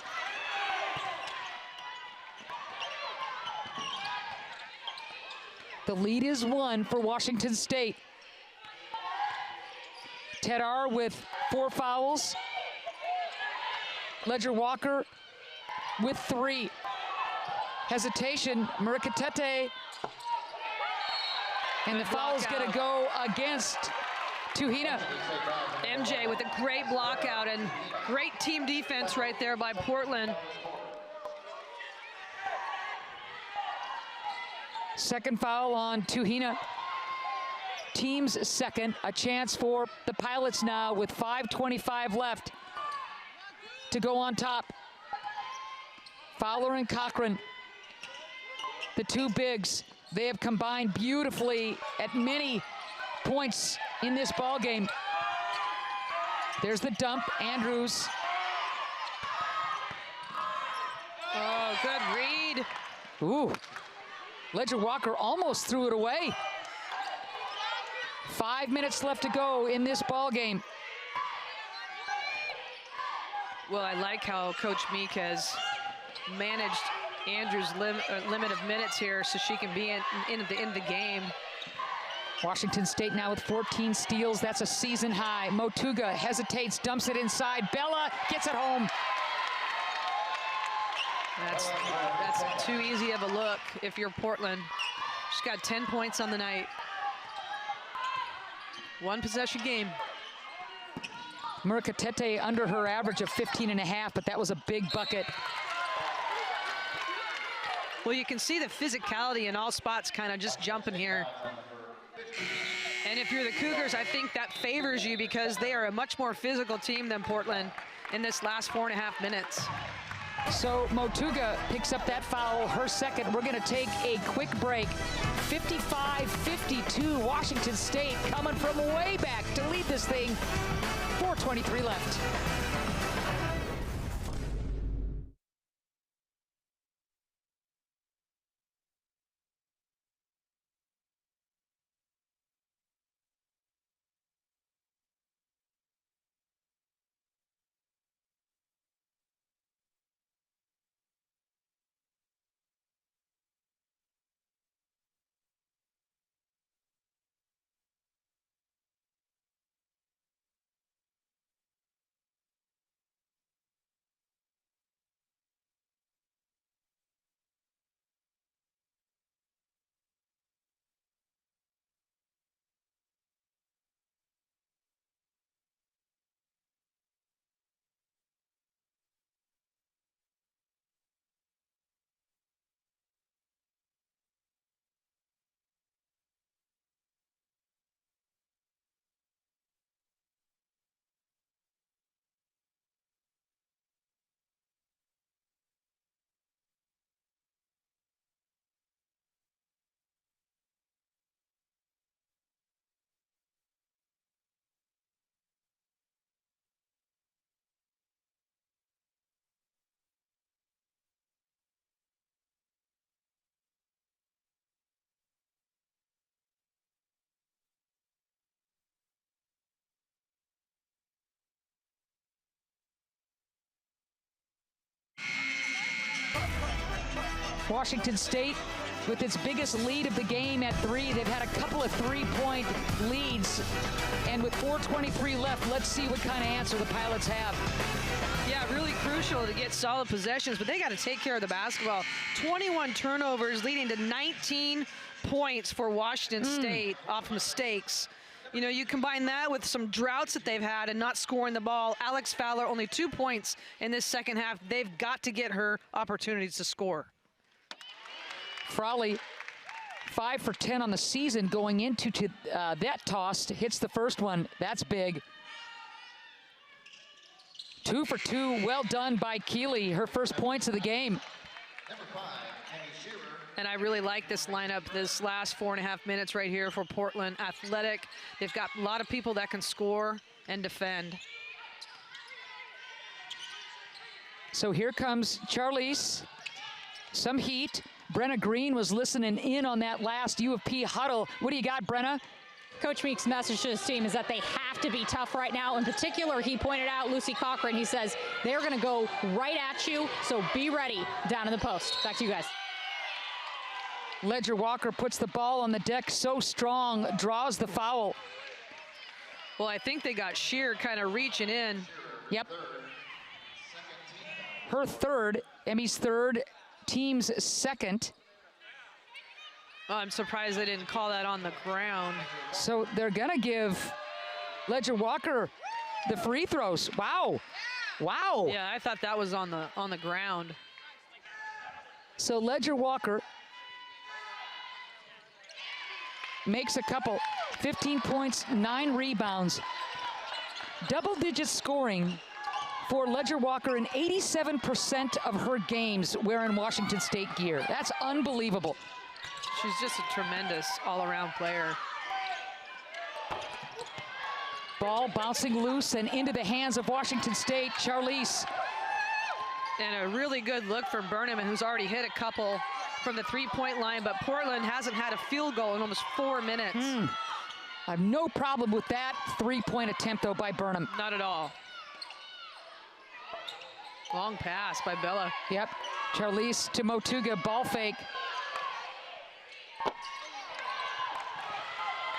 The lead is 1 for Washington State. Tedar with 4 fouls. Ledger-Walker with 3. Hesitation, Murukatete. And the foul's gonna go against Tuhina. MJ with a great block out and great team defense right there by Portland. Second foul on Tuhina. Team's second. A chance for the Pilots now with 5:25 left to go on top. Fowler and Cochran, the 2 bigs, they have combined beautifully at many points in this ball game. There's the dump, Andrews. Oh, good read. Ooh, Ledger-Walker almost threw it away. 5 minutes left to go in this ball game. Well, I like how Coach Meek has managed Andrews' limit of minutes here so she can be in at the end of the game. Washington State now with 14 steals. That's a season high. Motuga hesitates, dumps it inside. Bella gets it home. That's too easy of a look if you're Portland. She's got 10 points on the night. 1 possession game. Murukatete under her average of 15.5, but that was a big bucket. Well, you can see the physicality in all spots kind of just jumping here. And if you're the Cougars, I think that favors you because they are a much more physical team than Portland in this last 4.5 minutes. So Motuga picks up that foul, her second. We're going to take a quick break. 55-52, Washington State coming from way back to lead this thing. 4:23 left. Washington State with its biggest lead of the game at 3. They've had a couple of 3-point leads. And with 4:23 left, let's see what kind of answer the Pilots have. Yeah, really crucial to get solid possessions, but they got to take care of the basketball. 21 turnovers leading to 19 points for Washington State off mistakes. You know, you combine that with some droughts that they've had and not scoring the ball. Alex Fowler, only 2 points in this second half. They've got to get her opportunities to score. Frawley, 5 for 10 on the season going into that toss. Hits the first one. That's big. 2 for 2. Well done by Keeley. Her first points of the game. Number 5, Amy Shearer. And I really like this lineup this last 4.5 minutes right here for Portland. Athletic. They've got a lot of people that can score and defend. So here comes Charlize. Some heat. Brenna Green was listening in on that last U of P huddle. What do you got, Brenna? Coach Meek's message to his team is that they have to be tough right now. In particular, he pointed out Lucy Cochran. He says they're going to go right at you, so be ready down in the post. Back to you guys. Ledger Walker puts the ball on the deck so strong, draws the foul. Well, I think they got Shear kind of reaching in. Yep. Her third, Emmy's third, team's second. Oh, I'm surprised they didn't call that on the ground. So they're gonna give Ledger Walker the free throws. Wow. Wow. Yeah, I thought that was on the ground. So Ledger Walker makes a couple, 15 points, 9 rebounds, double-digit scoring for Ledger Walker in 87% of her games wearing Washington State gear. That's unbelievable. She's just a tremendous all-around player. Ball bouncing loose and into the hands of Washington State. Charlize. And a really good look from Burnham, who's already hit a couple from the three-point line, but Portland hasn't had a field goal in almost 4 minutes. I have no problem with that three-point attempt, though, by Burnham. Not at all. Long pass by Bella. Yep. Charlize to Motuga, ball fake.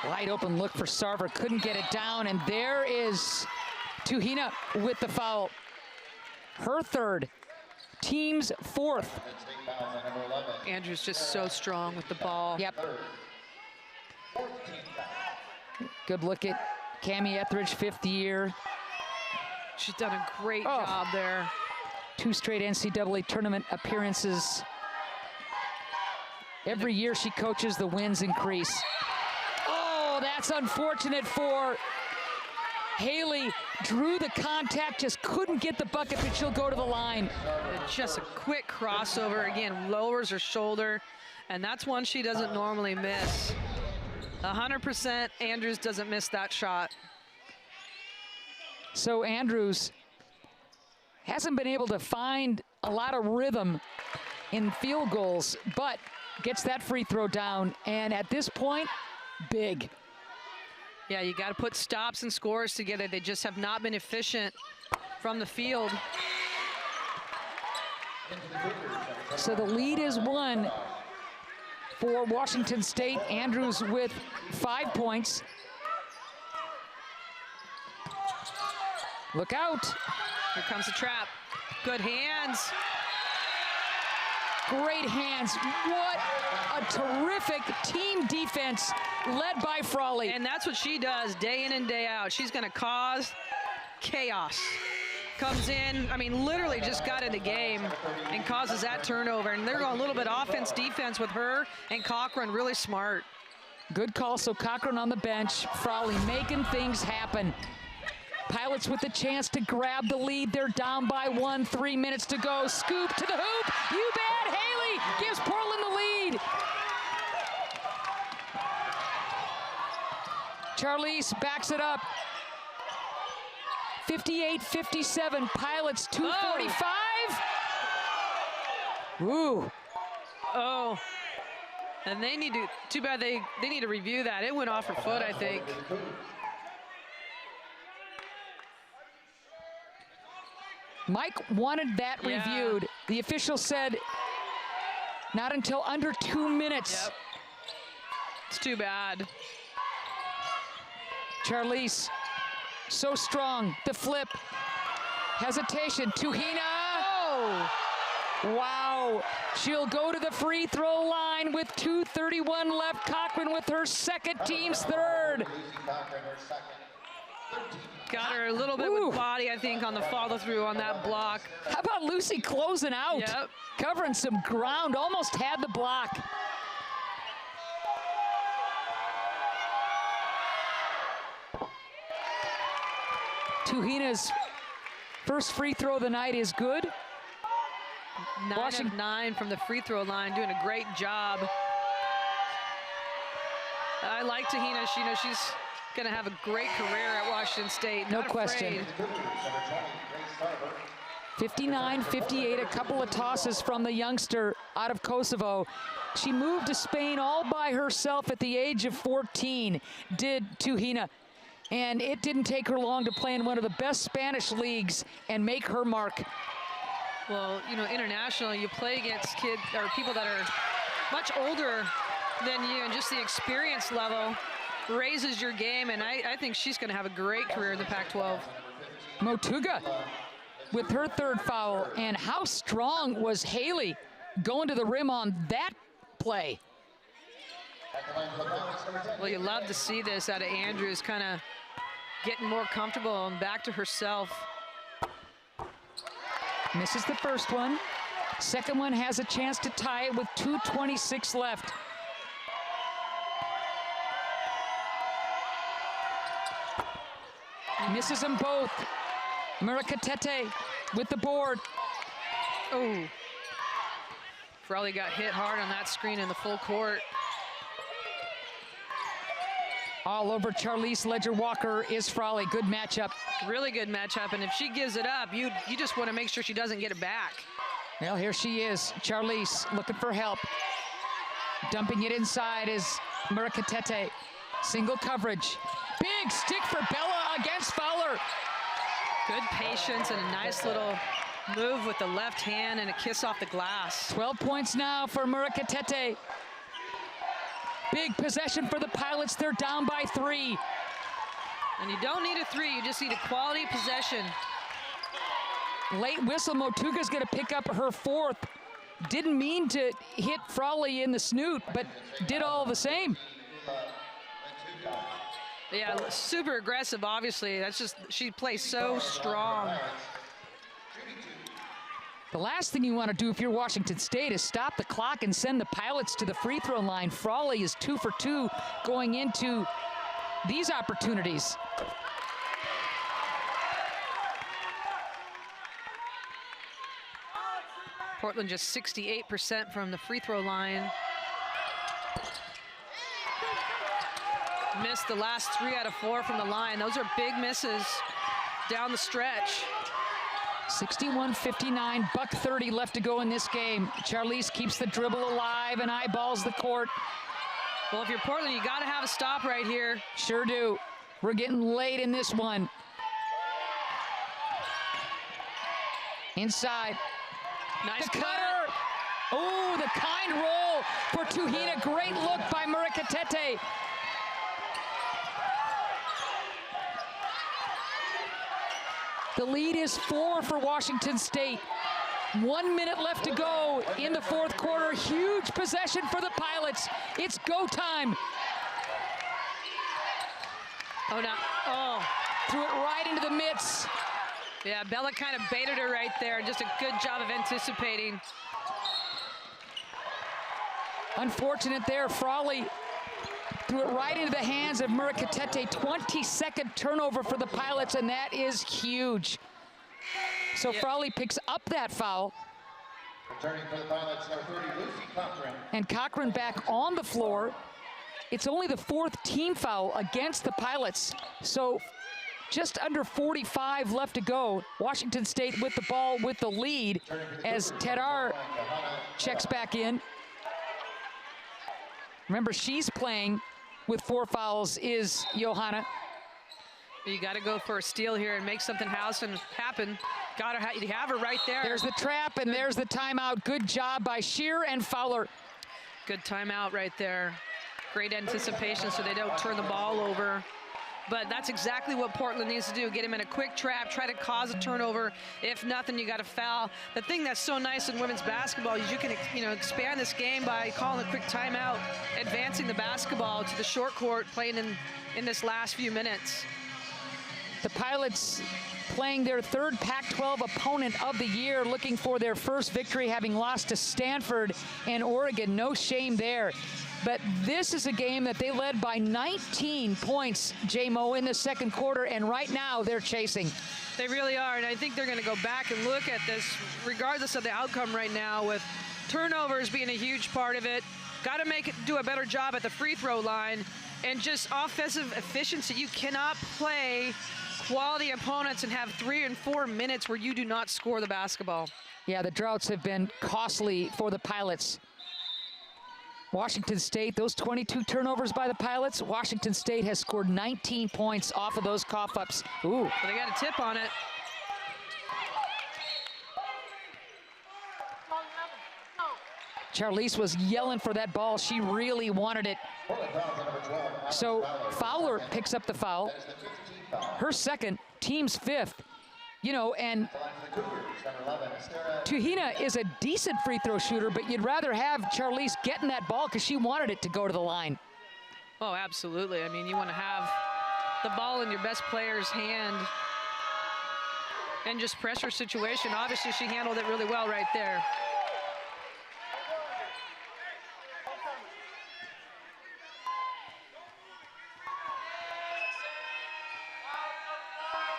Wide open look for Sarver, couldn't get it down, and there is Tuhina with the foul. Her third, team's fourth. Andrews just so strong with the ball. Yep. Good look at Cammie Etheridge, 5th year. She's done a great job there. 2 straight NCAA tournament appearances. Every year she coaches, the wins increase. Oh, that's unfortunate for Haley. Drew the contact, just couldn't get the bucket, but she'll go to the line. Just a quick crossover. Again, lowers her shoulder, and that's one she doesn't normally miss. 100% Andrews doesn't miss that shot. So Andrews hasn't been able to find a lot of rhythm in field goals, but gets that free throw down, and at this point, big. Yeah, you got to put stops and scores together. They just have not been efficient from the field. So the lead is 1 for Washington State. Andrews with 5 points. Look out. Here comes the trap. Good hands. Great hands. What a terrific team defense led by Frawley. And that's what she does day in and day out. She's going to cause chaos. Comes in, I mean, literally just got in the game and causes that turnover. And they're going a little bit offense, defense with her and Cochran, really smart. Good call, so Cochran on the bench. Frawley making things happen. Pilots with the chance to grab the lead. They're down by 1, 3 minutes to go. Scoop to the hoop. You bet. Haley gives Portland the lead. Charlize backs it up. 58-57. Pilots 2:45. Ooh. Oh. And they need to, too bad they need to review that. It went off her foot, I think. Mike wanted that reviewed. The official said Not until under 2 minutes. Yep. It's too bad. Charlize, so strong. The flip. Hesitation. Tuhina. Oh! Wow. She'll go to the free throw line with 2:31 left. Cochran with her second, team's third. Got her a little bit with body, I think, on the follow through on that block. How about Lucy closing out? Yep. Covering some ground, almost had the block. Tuhina's first free throw of the night is good. 9 of 9 from the free throw line, doing a great job. I like Tuhina. She's going to have a great career at Washington State. No Not question. afraid. 59-58, a couple of tosses from the youngster out of Kosovo. She moved to Spain all by herself at the age of 14, did Tuhina. And it didn't take her long to play in one of the best Spanish leagues and make her mark. Well, you know, internationally, you play against kids or people that are much older than you, and just the experience level raises your game, and I think she's going to have a great career in the Pac-12. Motuga with her third foul, and how strong was Haley going to the rim on that play? Well, you love to see this out of Andrews, kind of getting more comfortable and back to herself. Misses the first one. Second one has a chance to tie it with 2:26 left. Misses them both. Murakatete with the board. Oh. Frawley got hit hard on that screen in the full court. All over Charlize Ledger-Walker is Frawley. Good matchup. Really good matchup, and if she gives it up, you just want to make sure she doesn't get it back. Well, here she is. Charlize looking for help. Dumping it inside is Murakatete. Single coverage. Big stick for Bella against Fowler. Good patience and a nice little move with the left hand and a kiss off the glass. 12 points now for Murakatete. Big possession for the Pilots. They're down by 3. And you don't need a 3, you just need a quality possession. Late whistle. Motuga's going to pick up her 4th. Didn't mean to hit Frawley in the snoot, but did all the same. Yeah, super aggressive, obviously. That's just, she plays so strong. The last thing you want to do if you're Washington State is stop the clock and send the Pilots to the free throw line. Frawley is 2 for 2 going into these opportunities. Portland just 68% from the free throw line. Missed the last 3 out of 4 from the line. Those are big misses down the stretch. 61-59, buck 30 left to go in this game. Charlize keeps the dribble alive and eyeballs the court. Well, if you're Portland, you got to have a stop right here. Sure do. We're getting late in this one. Inside. Nice the cutter. Oh, the kind roll for Tuhina. Great look by Murakatete. The lead is 4 for Washington State. 1 minute left to go in the 4th quarter. Huge possession for the Pilots. It's go time. Oh, no. Oh. Threw it right into the mitts. Yeah, Bella kind of baited her right there. Just a good job of anticipating. Unfortunate there. Frawley threw it right into the hands of Murakatete. 22nd turnover for the Pilots, and that is huge. So yep. Frawley picks up that foul. Returning for the Pilots, number 30, Lucy Cochran. And Cochran back on the floor. It's only the 4th team foul against the Pilots. So just under 45 left to go. Washington State with the ball with the lead as Tedar checks back in. Remember, she's playing with 4 fouls is Johanna. You got to go for a steal here and make something happen. You have her right there. There's the trap, and there's the timeout. Good job by Shear and Fowler. Good timeout right there. Great anticipation so they don't turn the ball over. But that's exactly what Portland needs to do. Get him in a quick trap, try to cause a turnover. If nothing, you got to foul. The thing that's so nice in women's basketball is you can, expand this game by calling a quick timeout, advancing the basketball to the short court, playing in this last few minutes. The Pilots playing their third Pac-12 opponent of the year, looking for their first victory, having lost to Stanford and Oregon. No shame there. But this is a game that they led by 19 points, J-Mo, in the second quarter, and right now they're chasing. They really are, and I think they're going to go back and look at this, regardless of the outcome right now, with turnovers being a huge part of it. Got to do a better job at the free throw line, and just offensive efficiency. You cannot play quality opponents and have 3 and 4 minutes where you do not score the basketball. Yeah, the droughts have been costly for the Pilots. Washington State, those 22 turnovers by the Pilots, Washington State has scored 19 points off of those cough-ups. Ooh. Well, they got a tip on it. Charlize was yelling for that ball. She really wanted it. So Fowler picks up the foul. Her second, team's fifth. And Tuhina is a decent free throw shooter, but you'd rather have Charlize getting that ball because she wanted it to go to the line. Oh, absolutely. I mean, you want to have the ball in your best player's hand and just pressure situation. Obviously, she handled it really well right there.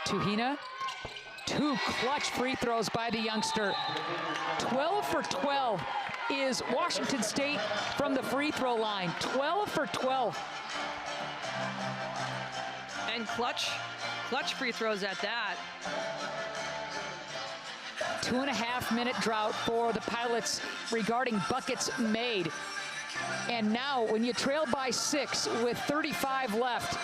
Tuhina, 2 clutch free throws by the youngster. 12 for 12 is Washington State from the free throw line. 12 for 12. And clutch free throws at that. 2.5-minute drought for the Pilots regarding buckets made. And now when you trail by 6 with 35 left,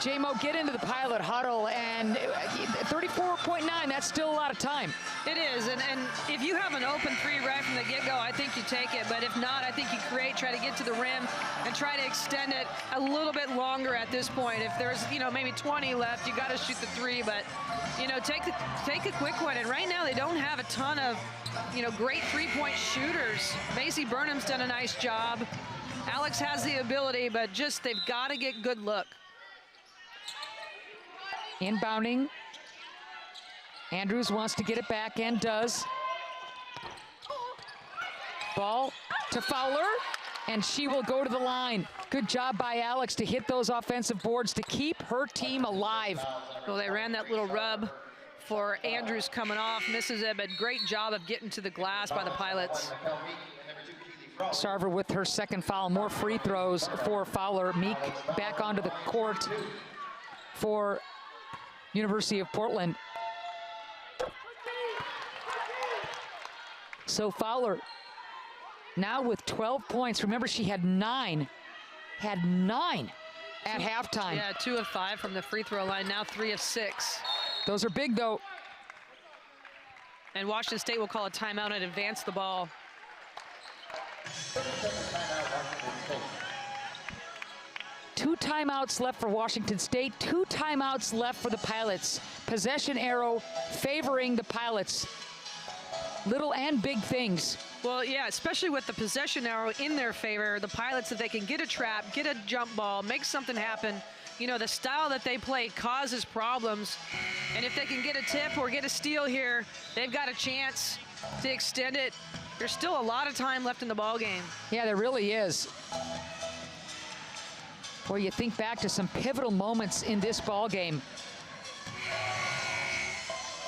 J-Mo, get into the Pilot huddle, and 34.9, that's still a lot of time. It is, and if you have an open three right from the get-go, I think you take it. But if not, I think you try to get to the rim and try to extend it a little bit longer at this point. If there's, maybe 20 left, you got to shoot the three. But, take a quick one. And right now they don't have a ton of, great three-point shooters. Macy Burnham's done a nice job. Alex has the ability, but just they've got to get good look. Inbounding. Andrews wants to get it back and does. Ball to Fowler, and she will go to the line. Good job by Alex to hit those offensive boards to keep her team alive. Well, they ran that little rub for Andrews coming off, misses it, but great job of getting to the glass by the Pilots. Sarver with her second foul, more free throws for Fowler. Meek back onto the court for University of Portland. So Fowler now with 12 points. Remember, she had 9 at halftime. Yeah, 2 of 5 from the free throw line, now 3 of 6. Those are big, though. And Washington State will call a timeout and advance the ball. Two timeouts left for Washington State, 2 timeouts left for the Pilots. Possession arrow favoring the Pilots. Little and big things. Well, yeah, especially with the possession arrow in their favor, the Pilots, if they can get a trap, get a jump ball, make something happen, the style that they play causes problems. And if they can get a tip or get a steal here, they've got a chance to extend it. There's still a lot of time left in the ball game. Yeah, there really is. Boy, you think back to some pivotal moments in this ball game.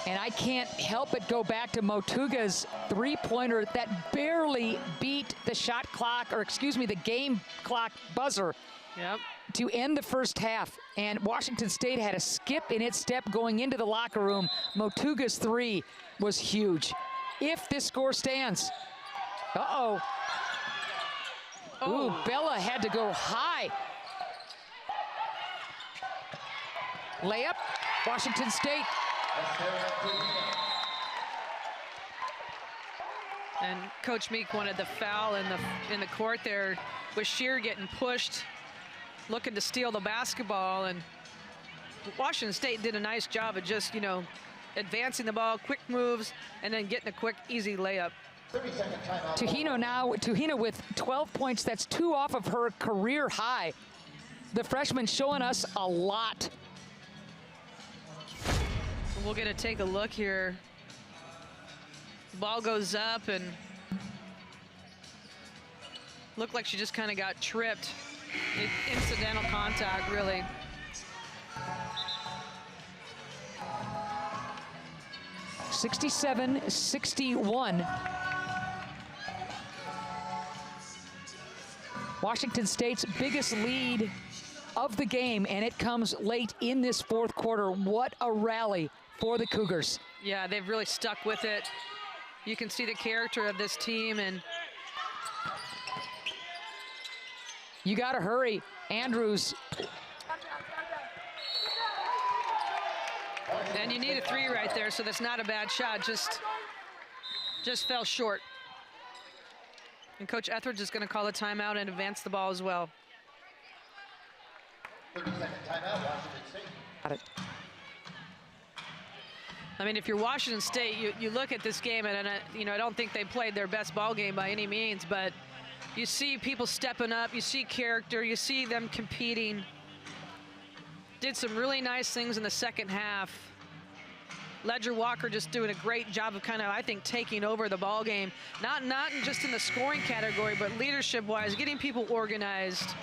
And I can't help but go back to Motuga's three-pointer that barely beat the shot clock, or excuse me, the game clock buzzer. Yep. To end the first half. And Washington State had a skip in its step going into the locker room. Motuga's 3 was huge. If this score stands. Uh-oh. Ooh, Bella had to go high. Layup, Washington State. And Coach Meek wanted the foul in the court there with Shear getting pushed, looking to steal the basketball, and Washington State did a nice job of just, advancing the ball, quick moves, and then getting a quick, easy layup. Tuhina with 12 points. That's 2 off of her career high. The freshman showing us a lot. We're going to take a look here. Ball goes up and looked like she just kind of got tripped. Incidental contact, really. (67-61). Washington State's biggest lead of the game, and it comes late in this fourth quarter. What a rally for the Cougars. Yeah, they've really stuck with it. You can see the character of this team, and you got to hurry, Andrews. And you need a 3 right there, so that's not a bad shot. Just fell short. And Coach Etheridge is going to call a timeout and advance the ball as well. 30-second timeout, Washington State. Got it. I mean, if you're Washington State, you look at this game, and I don't think they played their best ball game by any means, but you see people stepping up, you see character, you see them competing. Did some really nice things in the second half. Ledger Walker just doing a great job of I think, taking over the ball game. Not just in the scoring category, but leadership-wise, getting people organized.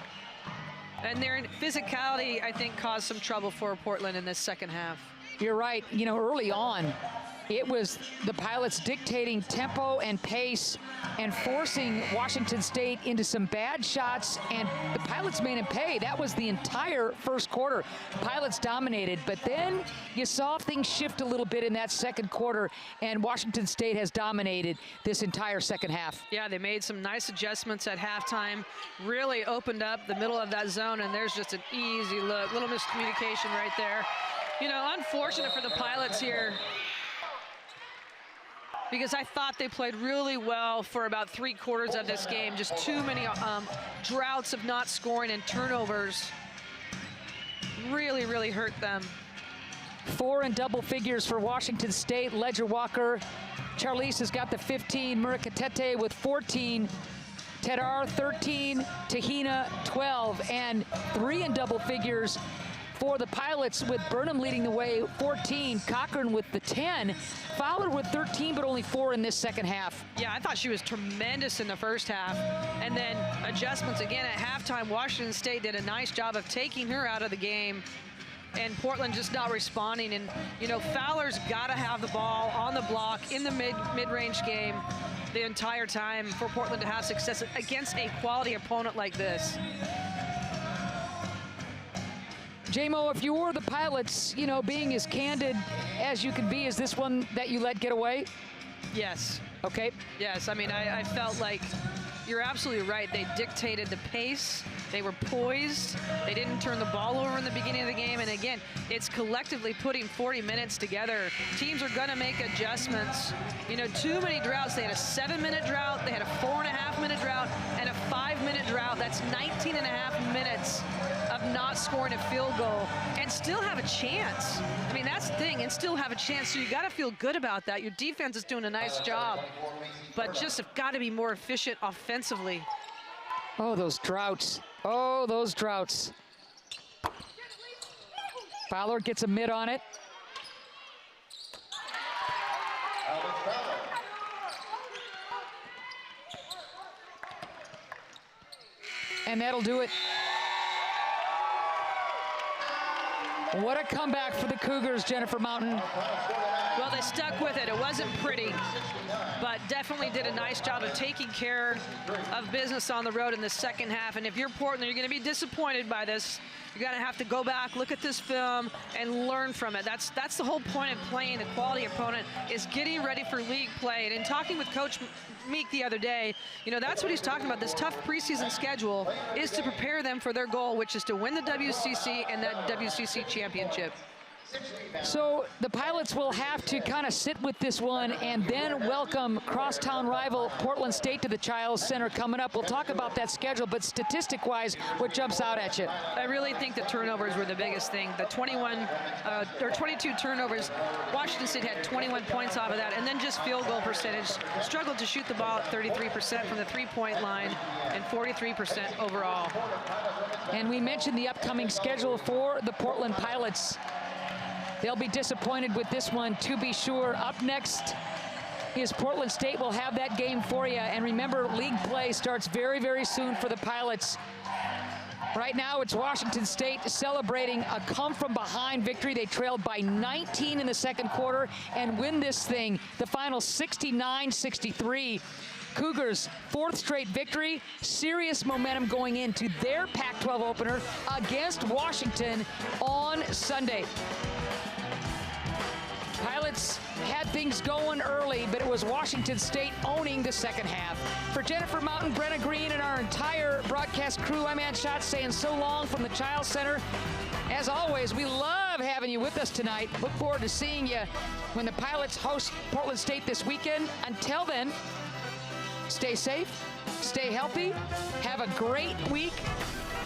And their physicality, I think, caused some trouble for Portland in this second half. You're right. Early on, it was the Pilots dictating tempo and pace and forcing Washington State into some bad shots, and the Pilots made them pay. That was the entire first quarter. Pilots dominated, but then you saw things shift a little bit in that second quarter, and Washington State has dominated this entire second half. Yeah, they made some nice adjustments at halftime, really opened up the middle of that zone, and there's just an easy look. Little miscommunication right there. Unfortunate for the Pilots here, because I thought they played really well for about 3/4 of this game. Just too many droughts of not scoring and turnovers really, really hurt them. 4 in double figures for Washington State. Ledger Walker. Charlize has got the 15. Murakatete with 14. Tedar 13. Tuhina 12. And 3 in double figures for the Pilots, with Burnham leading the way, 14. Cochran with the 10. Fowler with 13, but only 4 in this second half. Yeah, I thought she was tremendous in the first half. And then adjustments again at halftime. Washington State did a nice job of taking her out of the game, and Portland just not responding. And, Fowler's got to have the ball on the block in the mid-range game the entire time for Portland to have success against a quality opponent like this. J-Mo, if you were the Pilots, being as candid as you can be, is this one that you let get away? Yes. Okay. Yes, I felt like you're absolutely right. They dictated the pace. They were poised. They didn't turn the ball over in the beginning of the game. And again, it's collectively putting 40 minutes together. Teams are going to make adjustments. Too many droughts. They had a 7-minute drought. They had a 4.5-minute drought and a 5-minute drought. That's 19.5 minutes of not scoring a field goal and still have a chance. That's the thing, and still have a chance. So you got to feel good about that. Your defense is doing a nice job, but just have got to be more efficient offensively. Oh, those droughts. Oh, those droughts. Fowler gets a mid on it. And that'll do it. What a comeback for the Cougars, Jennifer Mountain. Well, they stuck with it. It wasn't pretty, but definitely did a nice job of taking care of business on the road in the second half. And if you're Portland, you're going to be disappointed by this. You're going to have to go back, look at this film, and learn from it. That's the whole point of playing the quality opponent, is getting ready for league play. And in talking with Coach Meek the other day, you know, that's what he's talking about. This tough preseason schedule is to prepare them for their goal, which is to win the WCC and that WCC championship. So the Pilots will have to kind of sit with this one and then welcome crosstown rival Portland State to the Chiles Center coming up. We'll talk about that schedule, but statistic-wise, what jumps out at you? I really think the turnovers were the biggest thing. The 22 turnovers, Washington State had 21 points off of that, and then just field goal percentage. Struggled to shoot the ball at 33% from the three-point line and 43% overall. And we mentioned the upcoming schedule for the Portland Pilots. They'll be disappointed with this one, to be sure. Up next is Portland State. We'll have that game for you. And remember, league play starts very, very soon for the Pilots. Right now, it's Washington State celebrating a come-from-behind victory. They trailed by 19 in the second quarter and win this thing, the final 69-63. Cougars' fourth straight victory, serious momentum going into their Pac-12 opener against Washington on Sunday. Pilots had things going early, but it was Washington State owning the second half. For Jennifer Mountain, Brenna Green, and our entire broadcast crew, I'm Ann Schatz saying so long from the Chiles Center. As always, we love having you with us tonight. Look forward to seeing you when the Pilots host Portland State this weekend. Until then, stay safe, stay healthy, have a great week.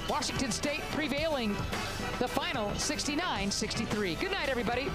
Washington State prevailing the final 69-63. Good night, everybody.